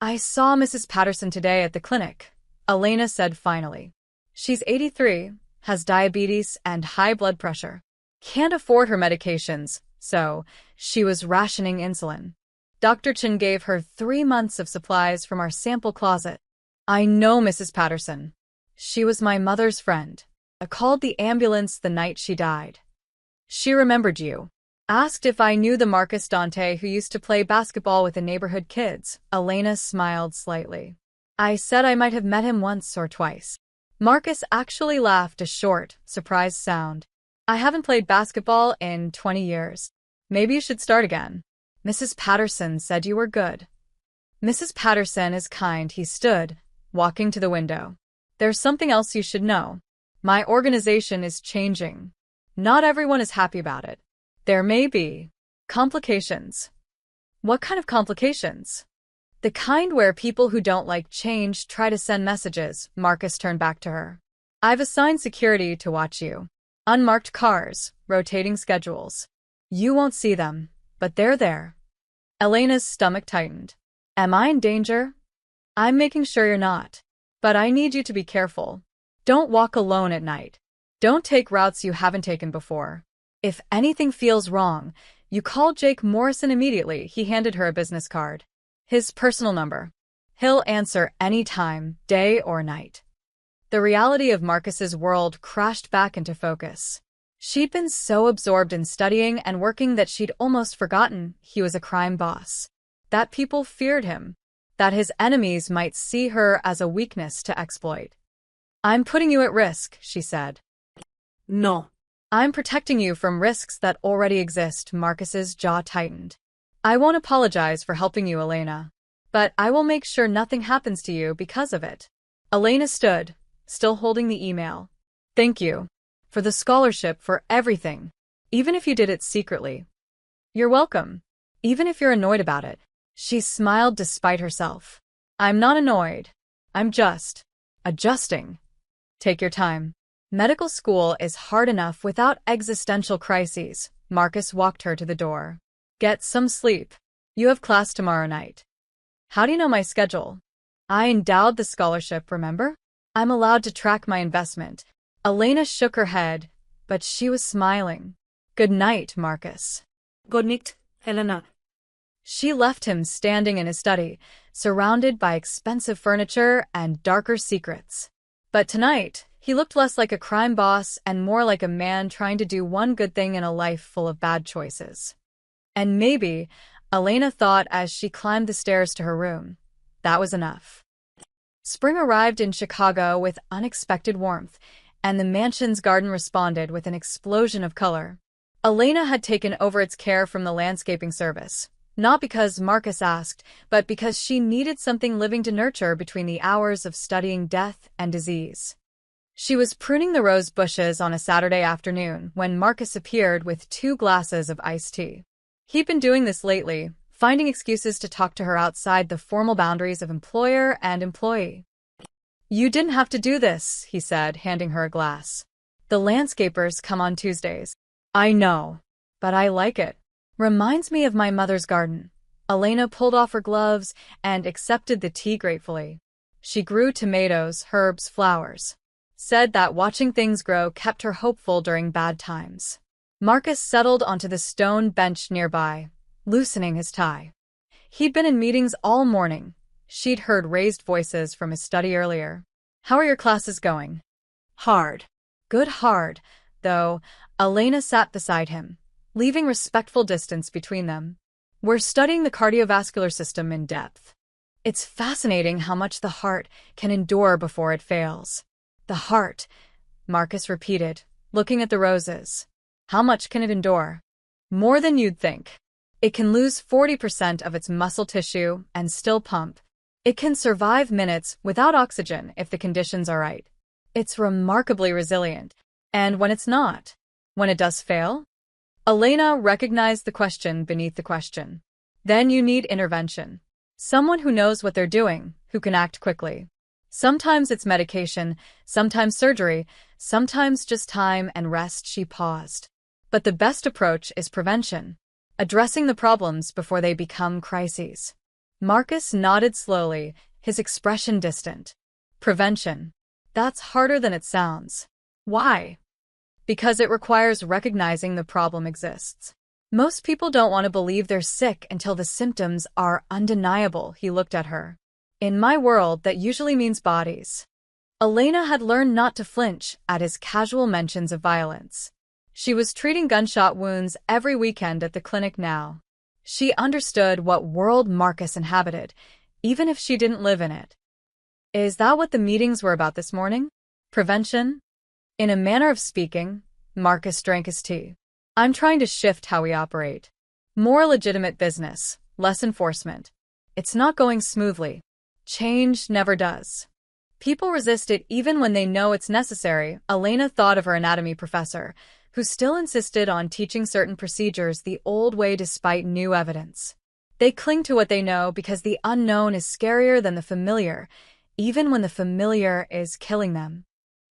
I saw Mrs. Patterson today at the clinic, Elena said finally. She's 83, has diabetes and high blood pressure. Can't afford her medications, so she was rationing insulin. Dr. Chin gave her 3 months of supplies from our sample closet. I know Mrs. Patterson. She was my mother's friend. I called the ambulance the night she died. She remembered you. Asked if I knew the Marcus Dante who used to play basketball with the neighborhood kids. Elena smiled slightly. I said I might have met him once or twice. Marcus actually laughed a short, surprised sound. I haven't played basketball in 20 years. Maybe you should start again. Mrs. Patterson said you were good. Mrs. Patterson is kind, he stood, walking to the window. There's something else you should know. My organization is changing. Not everyone is happy about it. There may be complications. What kind of complications? The kind where people who don't like change try to send messages. Marcus turned back to her. I've assigned security to watch you. Unmarked cars, rotating schedules. You won't see them, but they're there. Elena's stomach tightened. Am I in danger? I'm making sure you're not. But I need you to be careful. Don't walk alone at night. Don't take routes you haven't taken before. If anything feels wrong, you call Jake Morrison immediately. He handed her a business card. His personal number. He'll answer any time, day or night. The reality of Marcus's world crashed back into focus. She'd been so absorbed in studying and working that she'd almost forgotten he was a crime boss. That people feared him. That his enemies might see her as a weakness to exploit. I'm putting you at risk, she said. No. I'm protecting you from risks that already exist. Marcus's jaw tightened. I won't apologize for helping you, Elena. But I will make sure nothing happens to you because of it. Elena stood, still holding the email. Thank you. For the scholarship, for everything. Even if you did it secretly. You're welcome. Even if you're annoyed about it. She smiled despite herself. I'm not annoyed. I'm just adjusting. Take your time. Medical school is hard enough without existential crises. Marcus walked her to the door. Get some sleep. You have class tomorrow night. How do you know my schedule? I endowed the scholarship, remember? I'm allowed to track my investment. Elena shook her head, but she was smiling. Good night, Marcus. Good night, Elena. She left him standing in his study, surrounded by expensive furniture and darker secrets. But tonight, he looked less like a crime boss and more like a man trying to do one good thing in a life full of bad choices. And maybe Elena thought as she climbed the stairs to her room. That was enough. Spring arrived in Chicago with unexpected warmth, and the mansion's garden responded with an explosion of color. Elena had taken over its care from the landscaping service, not because Marcus asked, but because she needed something living to nurture between the hours of studying death and disease. She was pruning the rose bushes on a Saturday afternoon when Marcus appeared with 2 glasses of iced tea. He'd been doing this lately, finding excuses to talk to her outside the formal boundaries of employer and employee. "You didn't have to do this," he said, handing her a glass. "The landscapers come on Tuesdays." "I know, but I like it. Reminds me of my mother's garden." Elena pulled off her gloves and accepted the tea gratefully. She grew tomatoes, herbs, flowers. Said that watching things grow kept her hopeful during bad times. Marcus settled onto the stone bench nearby, loosening his tie. He'd been in meetings all morning. She'd heard raised voices from his study earlier. "How are your classes going?" Hard. "Good hard," though. Elena sat beside him, leaving respectful distance between them. "We're studying the cardiovascular system in depth. It's fascinating how much the heart can endure before it fails." "The heart," Marcus repeated, looking at the roses. "How much can it endure?" "More than you'd think. It can lose 40% of its muscle tissue and still pump. It can survive minutes without oxygen if the conditions are right. It's remarkably resilient. And when it's not, when it does fail?" Elena recognized the question beneath the question. "Then you need intervention. Someone who knows what they're doing, who can act quickly. Sometimes it's medication, sometimes surgery, sometimes just time and rest." She paused. "But the best approach is prevention. Addressing the problems before they become crises." Marcus nodded slowly, his expression distant. "Prevention. That's harder than it sounds." "Why?" "Because it requires recognizing the problem exists. Most people don't want to believe they're sick until the symptoms are undeniable." He looked at her. "In my world, that usually means bodies." Elena had learned not to flinch at his casual mentions of violence. She was treating gunshot wounds every weekend at the clinic now. She understood what world Marcus inhabited, even if she didn't live in it. "Is that what the meetings were about this morning? Prevention?" In a manner of speaking, Marcus drank his tea. "I'm trying to shift how we operate. More legitimate business, less enforcement. It's not going smoothly. Change never does. People resist it even when they know it's necessary." Elena thought of her anatomy professor, who still insisted on teaching certain procedures the old way despite new evidence. They cling to what they know because the unknown is scarier than the familiar, even when the familiar is killing them.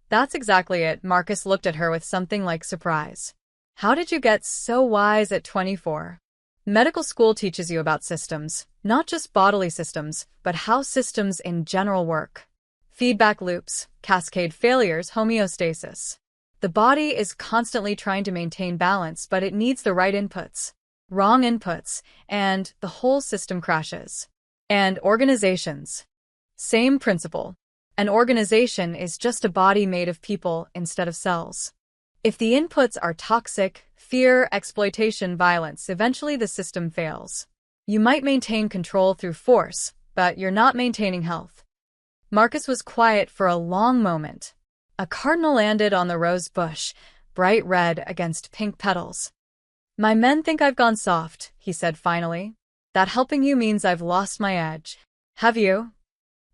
"That's exactly it." Marcus looked at her with something like surprise. "How did you get so wise at 24? Medical school teaches you about systems, not just bodily systems, but how systems in general work. Feedback loops, cascade failures, homeostasis. The body is constantly trying to maintain balance, but it needs the right inputs. Wrong inputs, and the whole system crashes." "And organizations. Same principle. An organization is just a body made of people instead of cells. If the inputs are toxic, fear, exploitation, violence, eventually the system fails. You might maintain control through force, but you're not maintaining health." Marcus was quiet for a long moment. A cardinal landed on the rose bush, bright red against pink petals. "My men think I've gone soft," he said finally. "That helping you means I've lost my edge. Have you?"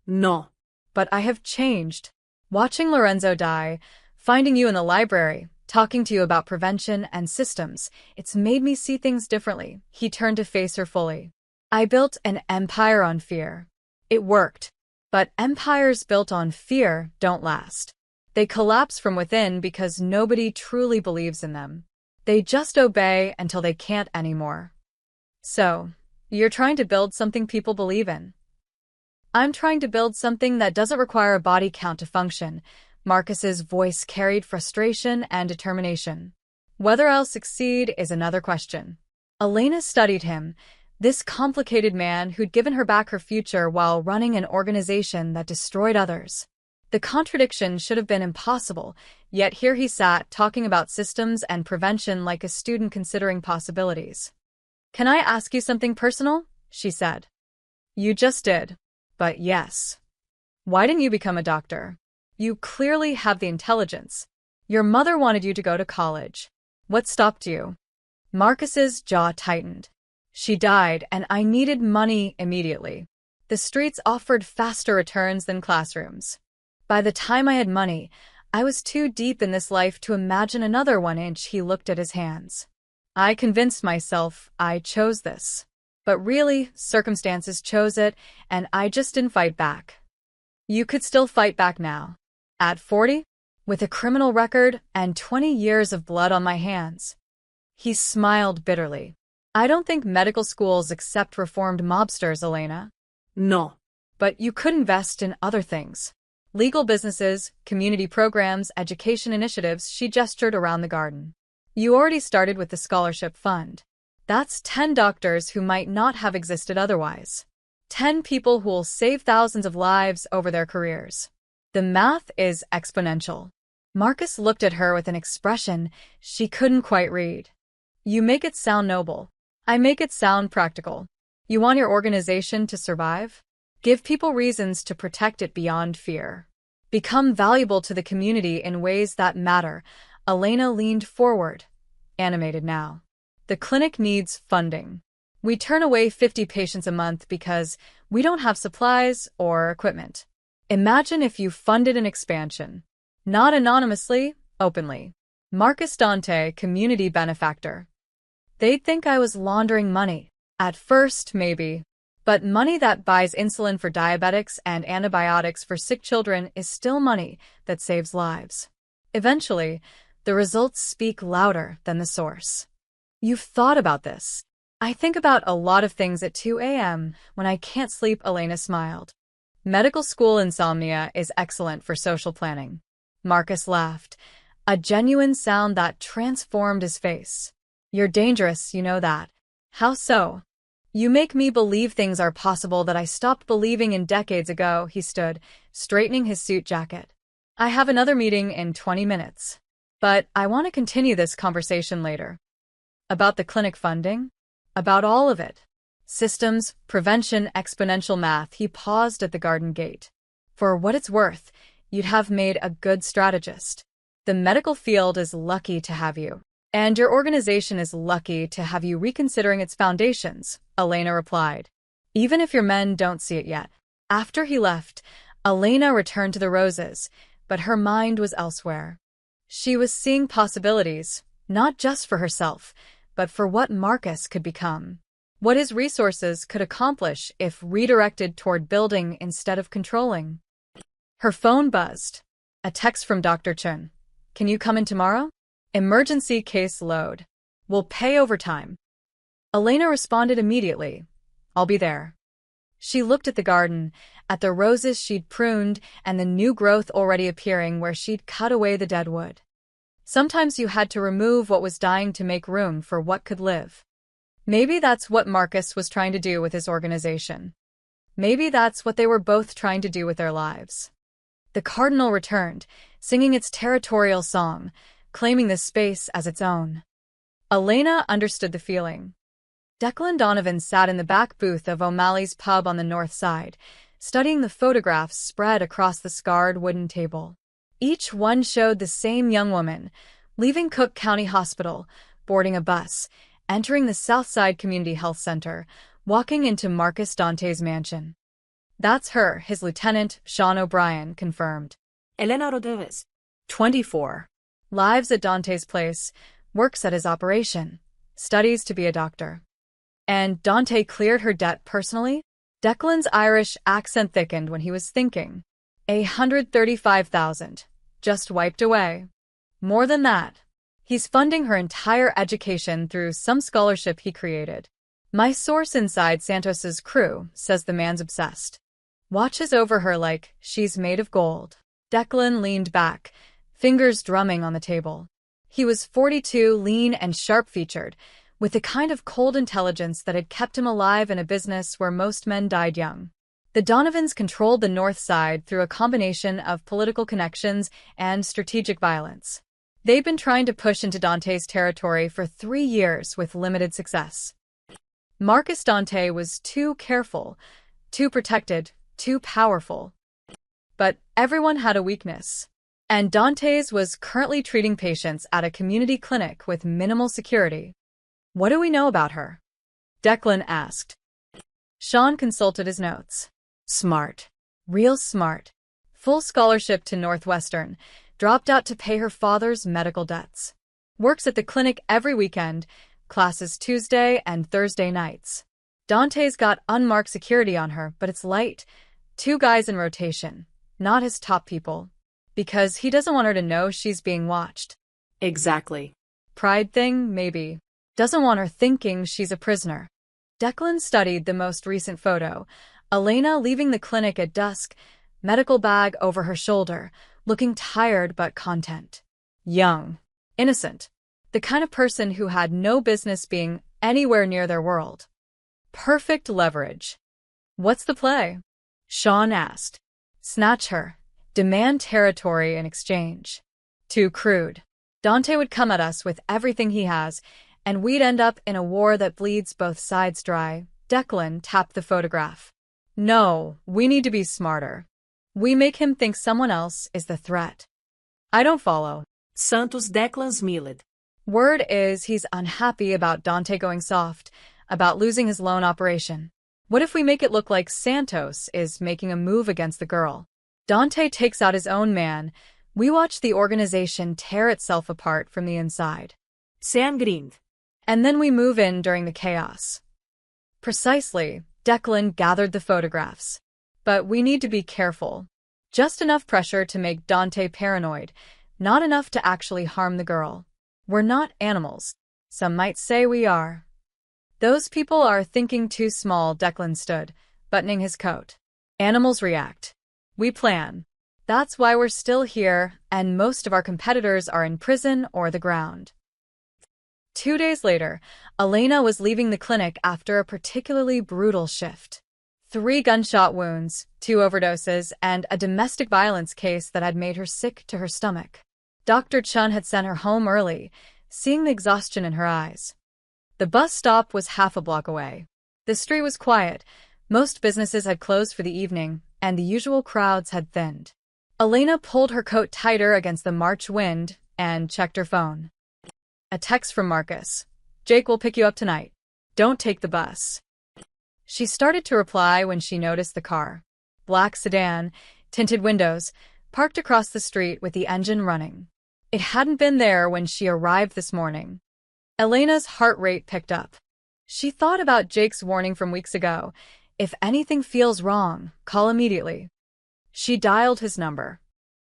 No. "But I have changed. Watching Lorenzo die, finding you in the library, talking to you about prevention and systems, it's made me see things differently." He turned to face her fully. "I built an empire on fear. It worked. But empires built on fear don't last. They collapse from within because nobody truly believes in them. They just obey until they can't anymore." "So, you're trying to build something people believe in." "I'm trying to build something that doesn't require a body count to function." Marcus's voice carried frustration and determination. "Whether I'll succeed is another question." Elena studied him, this complicated man who'd given her back her future while running an organization that destroyed others. The contradiction should have been impossible, yet here he sat talking about systems and prevention like a student considering possibilities. Can I ask you something personal? She said. You just did. But yes. Why didn't you become a doctor? You clearly have the intelligence. Your mother wanted you to go to college. What stopped you? Marcus's jaw tightened. She died, and I needed money immediately. The streets offered faster returns than classrooms. By the time I had money, I was too deep in this life to imagine another 1 inch. He looked at his hands. I convinced myself I chose this. But really, circumstances chose it, and I just didn't fight back. You could still fight back now. At 40? With a criminal record and 20 years of blood on my hands. He smiled bitterly. I don't think medical schools accept reformed mobsters, Elena. No. But you could invest in other things. Legal businesses, community programs, education initiatives. She gestured around the garden. You already started with the scholarship fund. That's 10 doctors who might not have existed otherwise. 10 people who will save thousands of lives over their careers. The math is exponential. Marcus looked at her with an expression she couldn't quite read. You make it sound noble. I make it sound practical. You want your organization to survive? Give people reasons to protect it beyond fear. Become valuable to the community in ways that matter. Elena leaned forward, animated now. The clinic needs funding. We turn away 50 patients a month because we don't have supplies or equipment. Imagine if you funded an expansion. Not anonymously, openly. Marcus Dante, community benefactor. They'd think I was laundering money. At first, maybe. But money that buys insulin for diabetics and antibiotics for sick children is still money that saves lives. Eventually, the results speak louder than the source. You've thought about this. I think about a lot of things at 2 a.m. when I can't sleep. Elena smiled. Medical school insomnia is excellent for social planning. Marcus laughed, a genuine sound that transformed his face. You're dangerous, you know that. How so? You make me believe things are possible that I stopped believing in decades ago. He stood, straightening his suit jacket. I have another meeting in 20 minutes. But I want to continue this conversation later. About the clinic funding? About all of it. Systems, prevention, exponential math. He paused at the garden gate. For what it's worth, you'd have made a good strategist. The medical field is lucky to have you. And your organization is lucky to have you reconsidering its foundations, Elena replied. Even if your men don't see it yet. After he left, Elena returned to the roses, but her mind was elsewhere. She was seeing possibilities, not just for herself, but for what Marcus could become. What his resources could accomplish if redirected toward building instead of controlling. Her phone buzzed. A text from Dr. Chun. Can you come in tomorrow? Emergency case load. We'll pay overtime. Elena responded immediately. I'll be there. She looked at the garden, at the roses she'd pruned and the new growth already appearing where she'd cut away the dead wood. Sometimes you had to remove what was dying to make room for what could live. Maybe that's what Marcus was trying to do with his organization. Maybe that's what they were both trying to do with their lives. The cardinal returned, singing its territorial song, claiming the space as its own. Elena understood the feeling. Declan Donovan sat in the back booth of O'Malley's pub on the north side, studying the photographs spread across the scarred wooden table. Each one showed the same young woman, leaving Cook County Hospital, boarding a bus, entering the Southside Community Health Center, walking into Marcus Dante's mansion. That's her, his lieutenant, Sean O'Brien, confirmed. Elena Rodriguez. 24. Lives at Dante's place, works at his operation, studies to be a doctor. And Dante cleared her debt personally? Declan's Irish accent thickened when he was thinking. 135,000. Just wiped away. More than that. He's funding her entire education through some scholarship he created. My source inside Santos's crew says the man's obsessed. Watches over her like she's made of gold. Declan leaned back, fingers drumming on the table. He was 42, lean and sharp-featured, with the kind of cold intelligence that had kept him alive in a business where most men died young. The Donovans controlled the North Side through a combination of political connections and strategic violence. They'd been trying to push into Dante's territory for 3 years with limited success. Marcus Dante was too careful, too protected, too powerful. But everyone had a weakness. And Dante's was currently treating patients at a community clinic with minimal security. What do we know about her? Declan asked. Sean consulted his notes. Smart. Real smart. Full scholarship to Northwestern. Dropped out to pay her father's medical debts. Works at the clinic every weekend. Classes Tuesday and Thursday nights. Dante's got unmarked security on her, but it's light. 2 guys in rotation. Not his top people. Because he doesn't want her to know she's being watched. Exactly. Pride thing, maybe. Doesn't want her thinking she's a prisoner. Declan studied the most recent photo. Elena leaving the clinic at dusk, medical bag over her shoulder, looking tired but content. Young. Innocent. The kind of person who had no business being anywhere near their world. Perfect leverage. What's the play? Sean asked. Snatch her. Demand territory in exchange. Too crude. Dante would come at us with everything he has, and we'd end up in a war that bleeds both sides dry. Declan tapped the photograph. No, we need to be smarter. We make him think someone else is the threat. I don't follow. Santos Declan's Millet. Word is he's unhappy about Dante going soft, about losing his loan operation. What if we make it look like Santos is making a move against the girl? Dante takes out his own man. We watch the organization tear itself apart from the inside. Sam Grind. And then we move in during the chaos. Precisely, Declan gathered the photographs. But we need to be careful. Just enough pressure to make Dante paranoid, not enough to actually harm the girl. We're not animals. Some might say we are. Those people are thinking too small, Declan stood, buttoning his coat. Animals react. We plan. That's why we're still here, and most of our competitors are in prison or the ground. 2 days later, Elena was leaving the clinic after a particularly brutal shift. 3 gunshot wounds, 2 overdoses, and a domestic violence case that had made her sick to her stomach. Dr. Chun had sent her home early, seeing the exhaustion in her eyes. The bus stop was half a block away. The street was quiet. Most businesses had closed for the evening, and the usual crowds had thinned. Elena pulled her coat tighter against the March wind and checked her phone. A text from Marcus. Jake will pick you up tonight. Don't take the bus. She started to reply when she noticed the car. Black sedan, tinted windows, parked across the street with the engine running. It hadn't been there when she arrived this morning. Elena's heart rate picked up. She thought about Jake's warning from weeks ago. If anything feels wrong, call immediately. She dialed his number.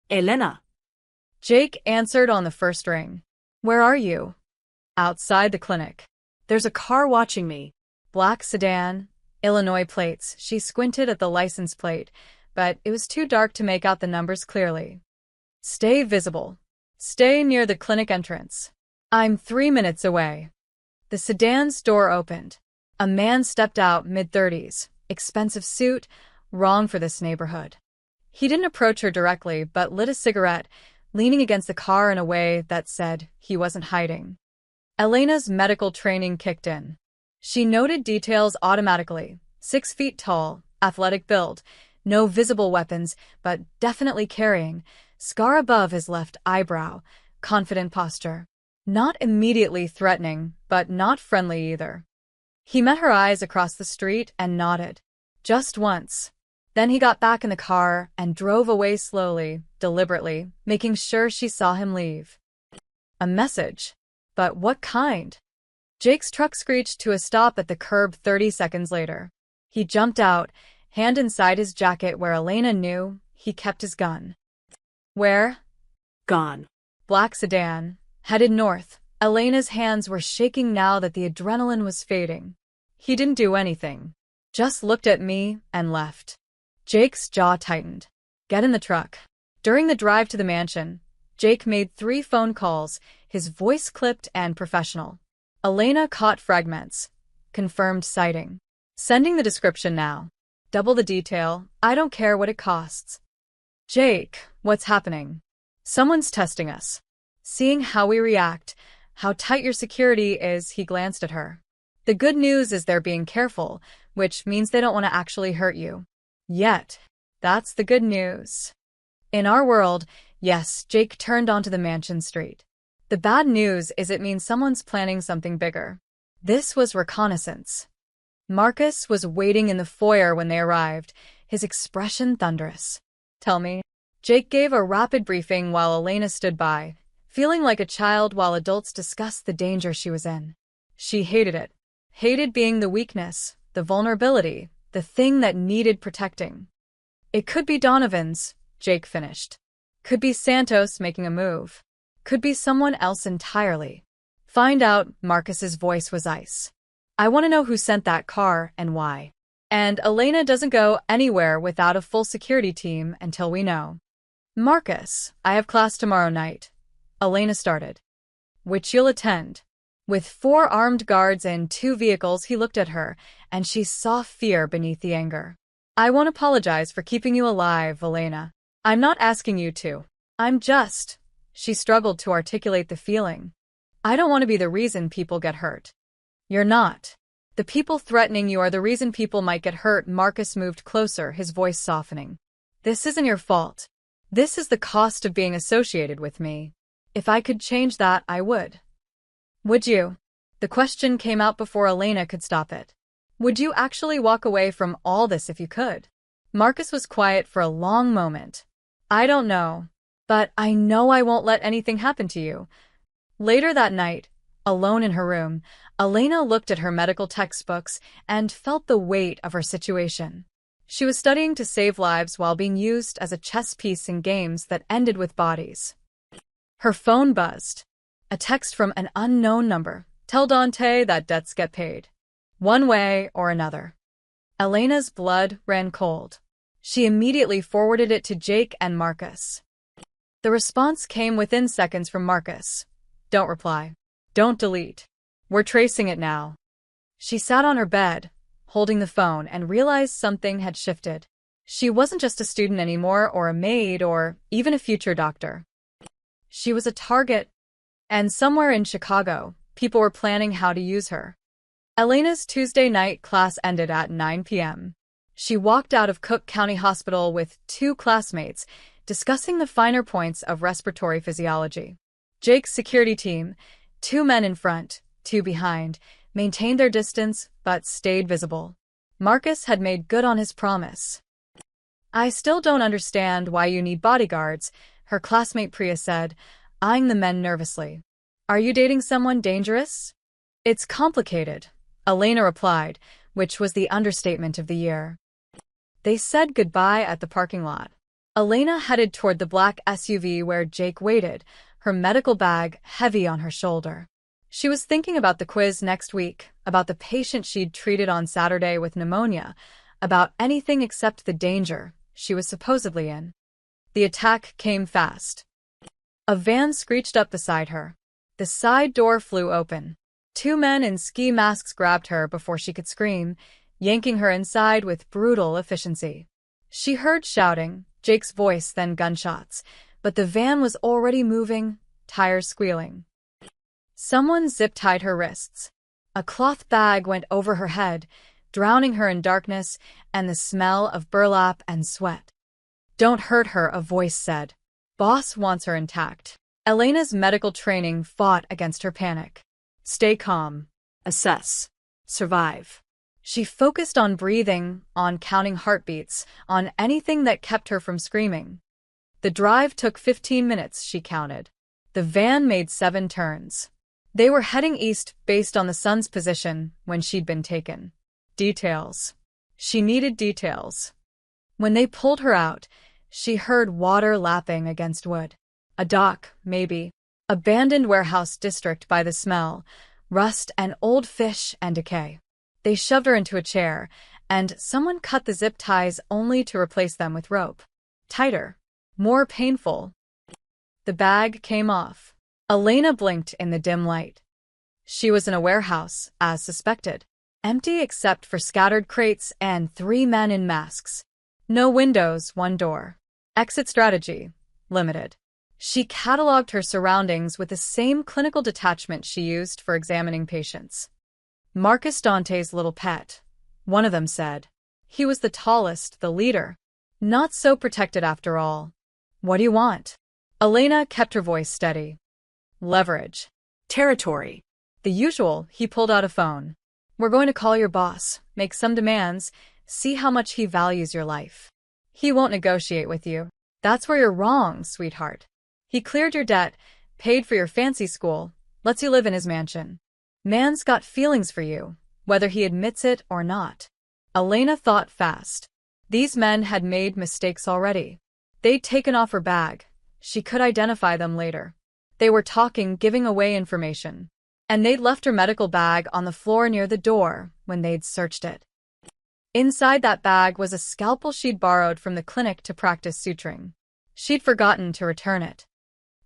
Elena. Jake answered on the first ring. Where are you? Outside the clinic. There's a car watching me. Black sedan, Illinois plates. She squinted at the license plate, but it was too dark to make out the numbers clearly. Stay visible. Stay near the clinic entrance. I'm 3 minutes away. The sedan's door opened. A man stepped out, mid-30s, expensive suit, wrong for this neighborhood. He didn't approach her directly, but lit a cigarette, leaning against the car in a way that said he wasn't hiding. Elena's medical training kicked in. She noted details automatically. 6 feet tall, athletic build, no visible weapons, but definitely carrying, scar above his left eyebrow, confident posture. Not immediately threatening, but not friendly either. He met her eyes across the street and nodded. Just once. Then he got back in the car and drove away slowly, deliberately, making sure she saw him leave. A message. But what kind? Jake's truck screeched to a stop at the curb 30 seconds later. He jumped out, hand inside his jacket where Elena knew he kept his gun. Where? Gone. Black sedan, headed north. Elena's hands were shaking now that the adrenaline was fading. He didn't do anything. Just looked at me and left. Jake's jaw tightened. Get in the truck. During the drive to the mansion, Jake made 3 phone calls, his voice clipped and professional. Elena caught fragments. Confirmed sighting. Sending the description now. Double the detail. I don't care what it costs. Jake, what's happening? Someone's testing us. Seeing how we react, how tight your security is, he glanced at her. The good news is they're being careful, which means they don't want to actually hurt you. Yet, that's the good news. In our world, yes, Jake turned onto the Mansion Street. The bad news is it means someone's planning something bigger. This was reconnaissance. Marcus was waiting in the foyer when they arrived, his expression thunderous. Tell me. Jake gave a rapid briefing while Elena stood by, feeling like a child while adults discussed the danger she was in. She hated it. Hated being the weakness, the vulnerability, the thing that needed protecting. It could be Donovan's, Jake finished. Could be Santos making a move. Could be someone else entirely. Find out, Marcus's voice was ice. I want to know who sent that car and why. And Elena doesn't go anywhere without a full security team until we know. Marcus, I have class tomorrow night. Elena started. Which you'll attend. With 4 armed guards and 2 vehicles, he looked at her, and she saw fear beneath the anger. I won't apologize for keeping you alive, Elena. I'm not asking you to. I'm just... She struggled to articulate the feeling. I don't want to be the reason people get hurt. You're not. The people threatening you are the reason people might get hurt. Marcus moved closer, his voice softening. This isn't your fault. This is the cost of being associated with me. If I could change that, I would. Would you? The question came out before Elena could stop it. Would you actually walk away from all this if you could? Marcus was quiet for a long moment. I don't know. But I know I won't let anything happen to you. Later that night, alone in her room, Elena looked at her medical textbooks and felt the weight of her situation. She was studying to save lives while being used as a chess piece in games that ended with bodies. Her phone buzzed. A text from an unknown number. Tell Dante that debts get paid. One way or another. Elena's blood ran cold. She immediately forwarded it to Jake and Marcus. The response came within seconds from Marcus. Don't reply. Don't delete. We're tracing it now. She sat on her bed, holding the phone, and realized something had shifted. She wasn't just a student anymore, or a maid, or even a future doctor. She was a target, and somewhere in Chicago, people were planning how to use her. Elena's Tuesday night class ended at 9 p.m. She walked out of Cook County Hospital with 2 classmates, discussing the finer points of respiratory physiology. Jake's security team, 2 men in front, 2 behind, maintained their distance but stayed visible. Marcus had made good on his promise. I still don't understand why you need bodyguards, her classmate Priya said, eyeing the men nervously. Are you dating someone dangerous? It's complicated, Elena replied, which was the understatement of the year. They said goodbye at the parking lot. Elena headed toward the black SUV where Jake waited, her medical bag heavy on her shoulder. She was thinking about the quiz next week, about the patient she'd treated on Saturday with pneumonia, about anything except the danger she was supposedly in. The attack came fast. A van screeched up beside her. The side door flew open. 2 men in ski masks grabbed her before she could scream, yanking her inside with brutal efficiency. She heard shouting, Jake's voice, then gunshots, but the van was already moving, tires squealing. Someone zip-tied her wrists. A cloth bag went over her head, drowning her in darkness and the smell of burlap and sweat. Don't hurt her, a voice said. Boss wants her intact. Elena's medical training fought against her panic. Stay calm. Assess. Survive. She focused on breathing, on counting heartbeats, on anything that kept her from screaming. The drive took 15 minutes, she counted. The van made 7 turns. They were heading east based on the sun's position when she'd been taken. Details. She needed details. When they pulled her out, she heard water lapping against wood. A dock, maybe. Abandoned warehouse district by the smell, rust and old fish and decay. They shoved her into a chair, and someone cut the zip ties only to replace them with rope. Tighter. More painful. The bag came off. Elena blinked in the dim light. She was in a warehouse, as suspected. Empty except for scattered crates and 3 men in masks. No windows, 1 door. Exit strategy. Limited. She cataloged her surroundings with the same clinical detachment she used for examining patients. Marcus Dante's little pet, one of them said. He was the tallest, the leader. Not so protected after all. What do you want? Elena kept her voice steady. Leverage. Territory. The usual. He pulled out a phone. We're going to call your boss, make some demands, see how much he values your life. He won't negotiate with you. That's where you're wrong, sweetheart. He cleared your debt, paid for your fancy school, lets you live in his mansion. Man's got feelings for you, whether he admits it or not. Elena thought fast. These men had made mistakes already. They'd taken off her bag. She could identify them later. They were talking, giving away information. And they'd left her medical bag on the floor near the door when they'd searched it. Inside that bag was a scalpel she'd borrowed from the clinic to practice suturing. She'd forgotten to return it.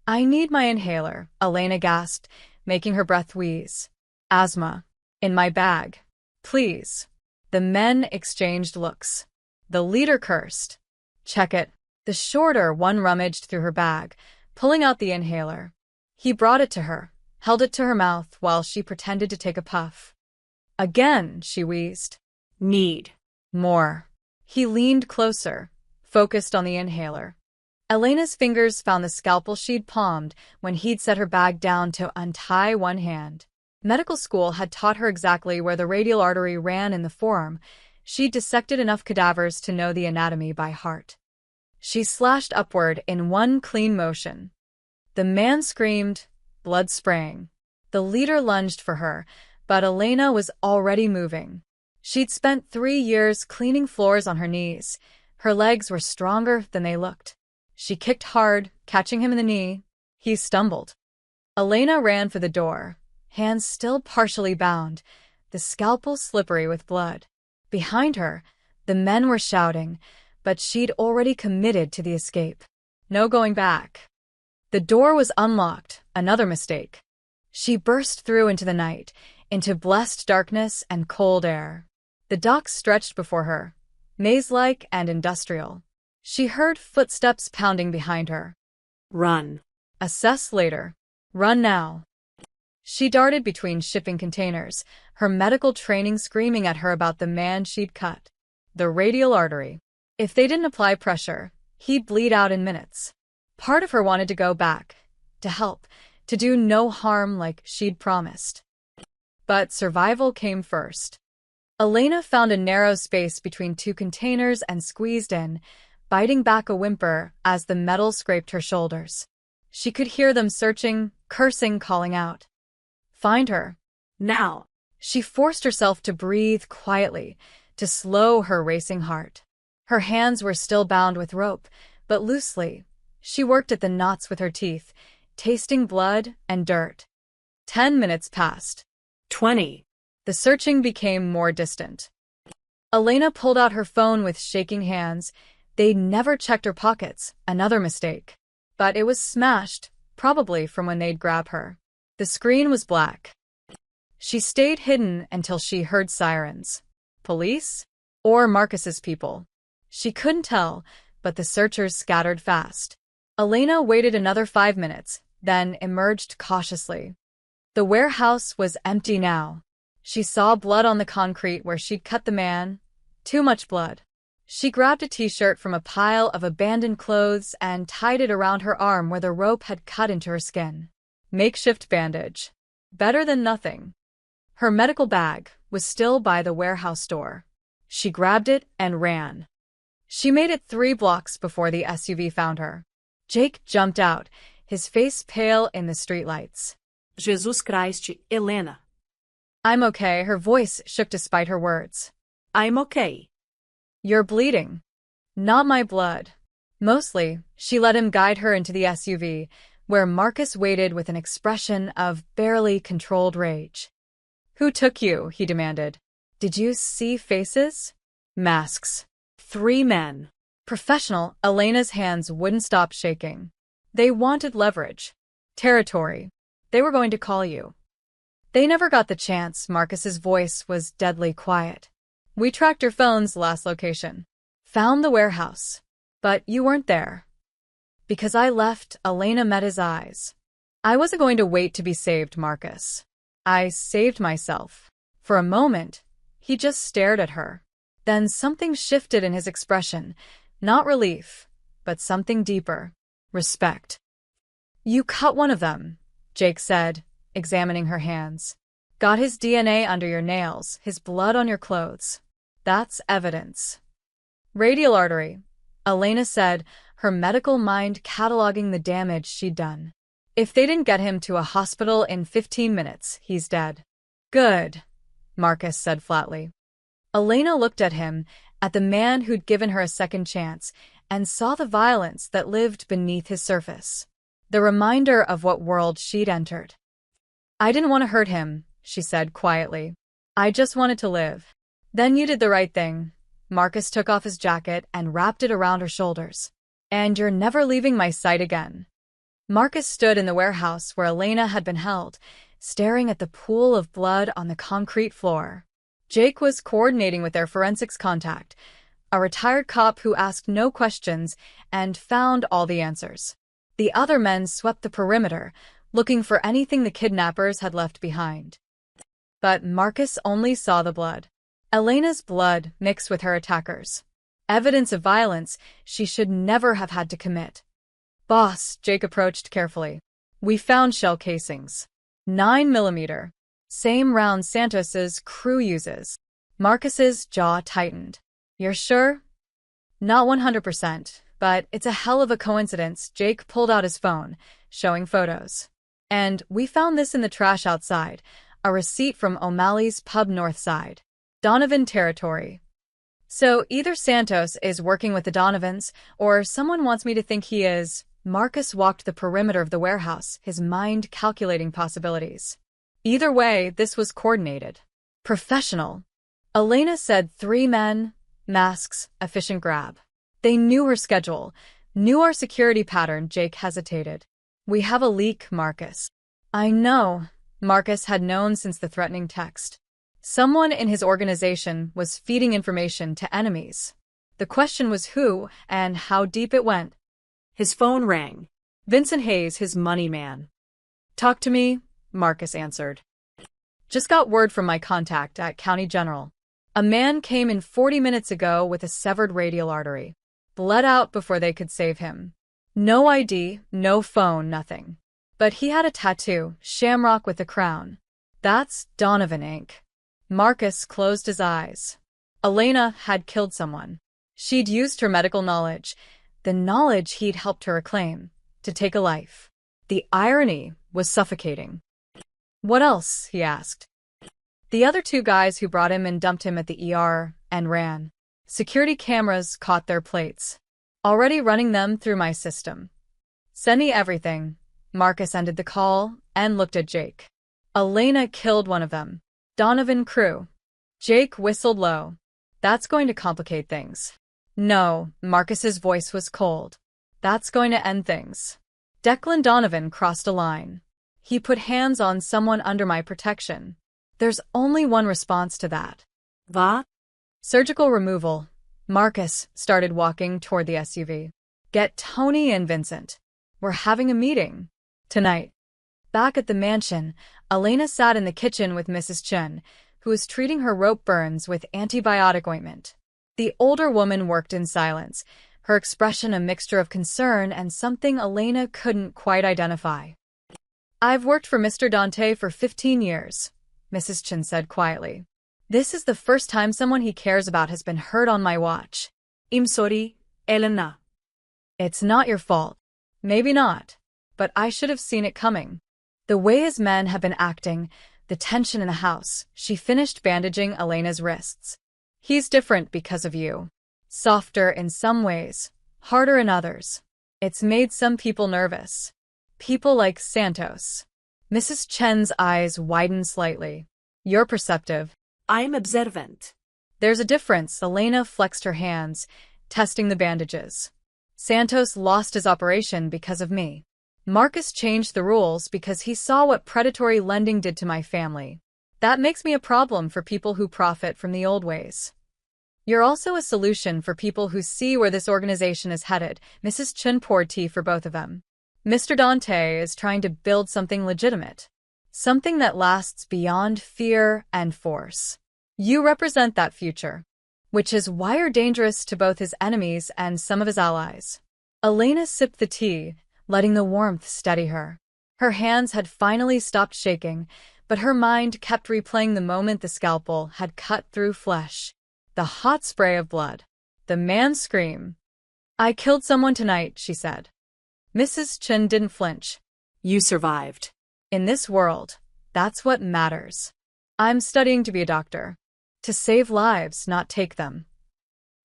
I need my inhaler, Elena gasped, making her breath wheeze. Asthma. In my bag. Please. The men exchanged looks. The leader cursed. Check it. The shorter one rummaged through her bag, pulling out the inhaler. He brought it to her, held it to her mouth while she pretended to take a puff. Again, she wheezed. Need. More. He leaned closer, focused on the inhaler. Elena's fingers found the scalpel she'd palmed when he'd set her bag down to untie one hand. Medical school had taught her exactly where the radial artery ran in the forearm. She'd dissected enough cadavers to know the anatomy by heart. She slashed upward in one clean motion. The man screamed, blood spraying. The leader lunged for her, but Elena was already moving. She'd spent 3 years cleaning floors on her knees. Her legs were stronger than they looked. She kicked hard, catching him in the knee. He stumbled. Elena ran for the door, hands still partially bound, the scalpel slippery with blood. Behind her, the men were shouting, but she'd already committed to the escape. No going back. The door was unlocked, another mistake. She burst through into the night, into blessed darkness and cold air. The docks stretched before her, maze-like and industrial. She heard footsteps pounding behind her. Run. Assess later. Run now. She darted between shipping containers, her medical training screaming at her about the man she'd cut. The radial artery. If they didn't apply pressure, he'd bleed out in minutes. Part of her wanted to go back, to help, to do no harm like she'd promised. But survival came first. Elena found a narrow space between 2 containers and squeezed in, biting back a whimper as the metal scraped her shoulders. She could hear them searching, cursing, calling out. Find her. Now. She forced herself to breathe quietly, to slow her racing heart. Her hands were still bound with rope, but loosely. She worked at the knots with her teeth, tasting blood and dirt. 10 minutes passed. 20. The searching became more distant. Elena pulled out her phone with shaking hands. They'd never checked her pockets, another mistake. But it was smashed, probably from when they'd grab her. The screen was black. She stayed hidden until she heard sirens. Police? Or Marcus's people? She couldn't tell, but the searchers scattered fast. Elena waited another 5 minutes, then emerged cautiously. The warehouse was empty now. She saw blood on the concrete where she'd cut the man. Too much blood. She grabbed a t-shirt from a pile of abandoned clothes and tied it around her arm where the rope had cut into her skin. Makeshift bandage. Better than nothing. Her medical bag was still by the warehouse door. She grabbed it and ran. She made it 3 blocks before the SUV found her. Jake jumped out, his face pale in the streetlights. Jesus Christ, Elena. I'm okay, her voice shook despite her words. I'm okay. You're bleeding. Not my blood. Mostly, she let him guide her into the SUV, where Marcus waited with an expression of barely controlled rage. Who took you? He demanded. Did you see faces? Masks. 3 men. Professional, Elena's hands wouldn't stop shaking. They wanted leverage. Territory. They were going to call you. They never got the chance. Marcus's voice was deadly quiet. We tracked your phone's last location. Found the warehouse. But you weren't there. Because I left, Elena met his eyes. I wasn't going to wait to be saved, Marcus. I saved myself. For a moment, he just stared at her. Then something shifted in his expression. Not relief, but something deeper. Respect. You cut one of them, Jake said, examining her hands. Got his DNA under your nails, his blood on your clothes. That's evidence. Radial artery, Elena said, her medical mind cataloging the damage she'd done. If they didn't get him to a hospital in 15 minutes, he's dead. Good, Marcus said flatly. Elena looked at him, at the man who'd given her a second chance, and saw the violence that lived beneath his surface. The reminder of what world she'd entered. I didn't want to hurt him, she said quietly. I just wanted to live. Then you did the right thing. Marcus took off his jacket and wrapped it around her shoulders. And you're never leaving my sight again. Marcus stood in the warehouse where Elena had been held, staring at the pool of blood on the concrete floor. Jake was coordinating with their forensics contact, a retired cop who asked no questions and found all the answers. The other men swept the perimeter, looking for anything the kidnappers had left behind. But Marcus only saw the blood. Elena's blood mixed with her attackers. Evidence of violence she should never have had to commit. Boss, Jake approached carefully. We found shell casings. 9mm. Same round Santos's crew uses. Marcus's jaw tightened. You're sure? Not 100%, but it's a hell of a coincidence. Jake pulled out his phone, showing photos. And we found this in the trash outside, a receipt from O'Malley's pub north side. Donovan territory. So either Santos is working with the Donovans, or someone wants me to think he is. Marcus walked the perimeter of the warehouse, his mind calculating possibilities. Either way, this was coordinated. Professional. Elena said 3 men, masks, efficient grab. They knew her schedule, knew our security pattern. Jake hesitated. We have a leak, Marcus. I know. Marcus had known since the threatening text. Someone in his organization was feeding information to enemies. The question was who and how deep it went. His phone rang. Vincent Hayes, his money man. Talk to me, Marcus answered. Just got word from my contact at County General. A man came in 40 minutes ago with a severed radial artery. Bled out before they could save him. No ID, no phone, nothing. But he had a tattoo, shamrock with a crown. That's Donovan, Inc. Marcus closed his eyes. Elena had killed someone. She'd used her medical knowledge, the knowledge he'd helped her reclaim, to take a life. The irony was suffocating. What else? He asked. The other 2 guys who brought him and dumped him at the ER and ran. Security cameras caught their plates. Already running them through my system. Send me everything. Marcus ended the call and looked at Jake. Elena killed one of them. Donovan crew. Jake whistled low. That's going to complicate things. No, Marcus's voice was cold. That's going to end things. Declan Donovan crossed a line. He put hands on someone under my protection. There's only one response to that. Va? Surgical removal. Marcus started walking toward the SUV. Get Tony and Vincent. We're having a meeting. Tonight. Back at the mansion, Elena sat in the kitchen with Mrs. Chen, who was treating her rope burns with antibiotic ointment. The older woman worked in silence, her expression a mixture of concern and something Elena couldn't quite identify. I've worked for Mr. Dante for 15 years, Mrs. Chen said quietly. This is the first time someone he cares about has been hurt on my watch. I'm sorry, Elena. It's not your fault. Maybe not. But I should have seen it coming. The way his men have been acting, the tension in the house, she finished bandaging Elena's wrists. He's different because of you. Softer in some ways, harder in others. It's made some people nervous. People like Santos. Mrs. Chen's eyes widened slightly. You're perceptive. I'm observant. There's a difference. Elena flexed her hands, testing the bandages. Santos lost his operation because of me. Marcus changed the rules because he saw what predatory lending did to my family. That makes me a problem for people who profit from the old ways. You're also a solution for people who see where this organization is headed. Mrs. Chen poured tea for both of them. Mr. Dante is trying to build something legitimate. something that lasts beyond fear and force. You represent that future, which is why you're dangerous to both his enemies and some of his allies. Elena sipped the tea, letting the warmth steady her. Her hands had finally stopped shaking, but her mind kept replaying the moment the scalpel had cut through flesh. The hot spray of blood. The man's scream. "I killed someone tonight," she said. Mrs. Chen didn't flinch. You survived. In this world, that's what matters. I'm studying to be a doctor. To save lives, not take them.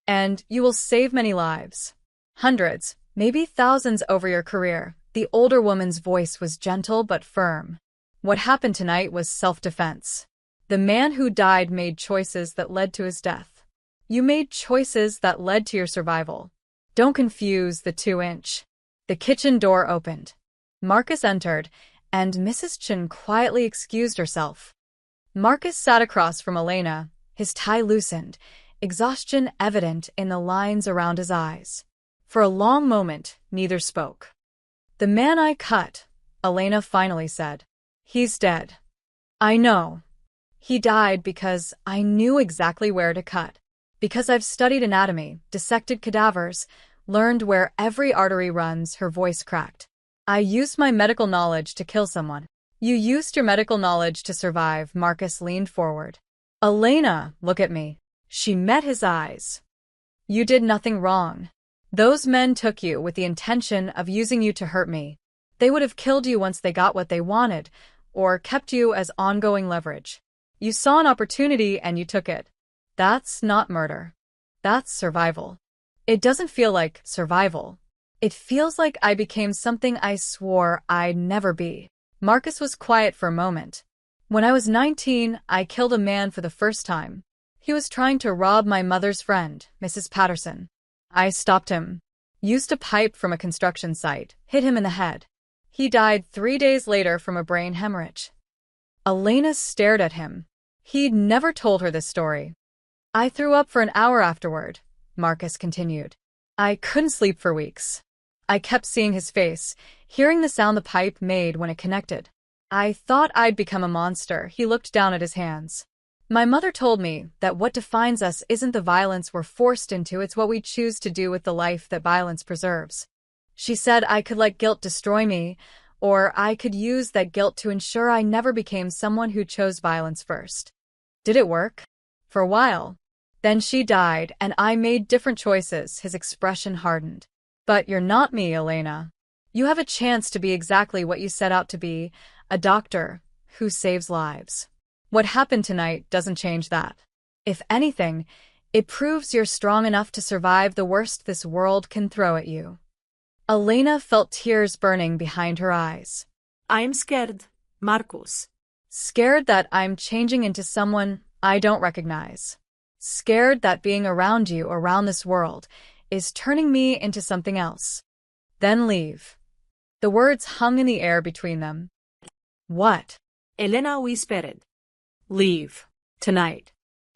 And you will save many lives. Hundreds, maybe thousands over your career. The older woman's voice was gentle but firm. What happened tonight was self-defense. The man who died made choices that led to his death. You made choices that led to your survival. Don't confuse the 2-inch. The kitchen door opened. Marcus entered, and Mrs. Chen quietly excused herself. Marcus sat across from Elena, his tie loosened, exhaustion evident in the lines around his eyes. For a long moment, neither spoke. "The man I cut," Elena finally said. "He's dead." "I know. He died because I knew exactly where to cut. Because I've studied anatomy, dissected cadavers, learned where every artery runs," her voice cracked. "I used my medical knowledge to kill someone." "You used your medical knowledge to survive," Marcus leaned forward. "Elena, look at me." She met his eyes. "You did nothing wrong. Those men took you with the intention of using you to hurt me. They would have killed you once they got what they wanted, or kept you as ongoing leverage. You saw an opportunity and you took it. That's not murder. That's survival. It doesn't feel like survival. It feels like I became something I swore I'd never be." Marcus was quiet for a moment. "When I was 19, I killed a man for the first time. He was trying to rob my mother's friend, Mrs. Patterson. I stopped him. Used a pipe from a construction site, hit him in the head. He died 3 days later from a brain hemorrhage." Elena stared at him. He'd never told her this story. "I threw up for an hour afterward," Marcus continued. "I couldn't sleep for weeks. I kept seeing his face, hearing the sound the pipe made when it connected. I thought I'd become a monster." He looked down at his hands. "My mother told me that what defines us isn't the violence we're forced into, it's what we choose to do with the life that violence preserves. She said I could let guilt destroy me, or I could use that guilt to ensure I never became someone who chose violence first. Did it work? For a while. Then she died, and I made different choices." His expression hardened. "But you're not me, Elena. You have a chance to be exactly what you set out to be, a doctor who saves lives. What happened tonight doesn't change that. If anything, it proves you're strong enough to survive the worst this world can throw at you." Elena felt tears burning behind her eyes. I'm scared, Marcus. Scared that I'm changing into someone I don't recognize. Scared that being around you, around this world, is turning me into something else. Then leave. The words hung in the air between them. "What?" Elena whispered. "Leave. Tonight."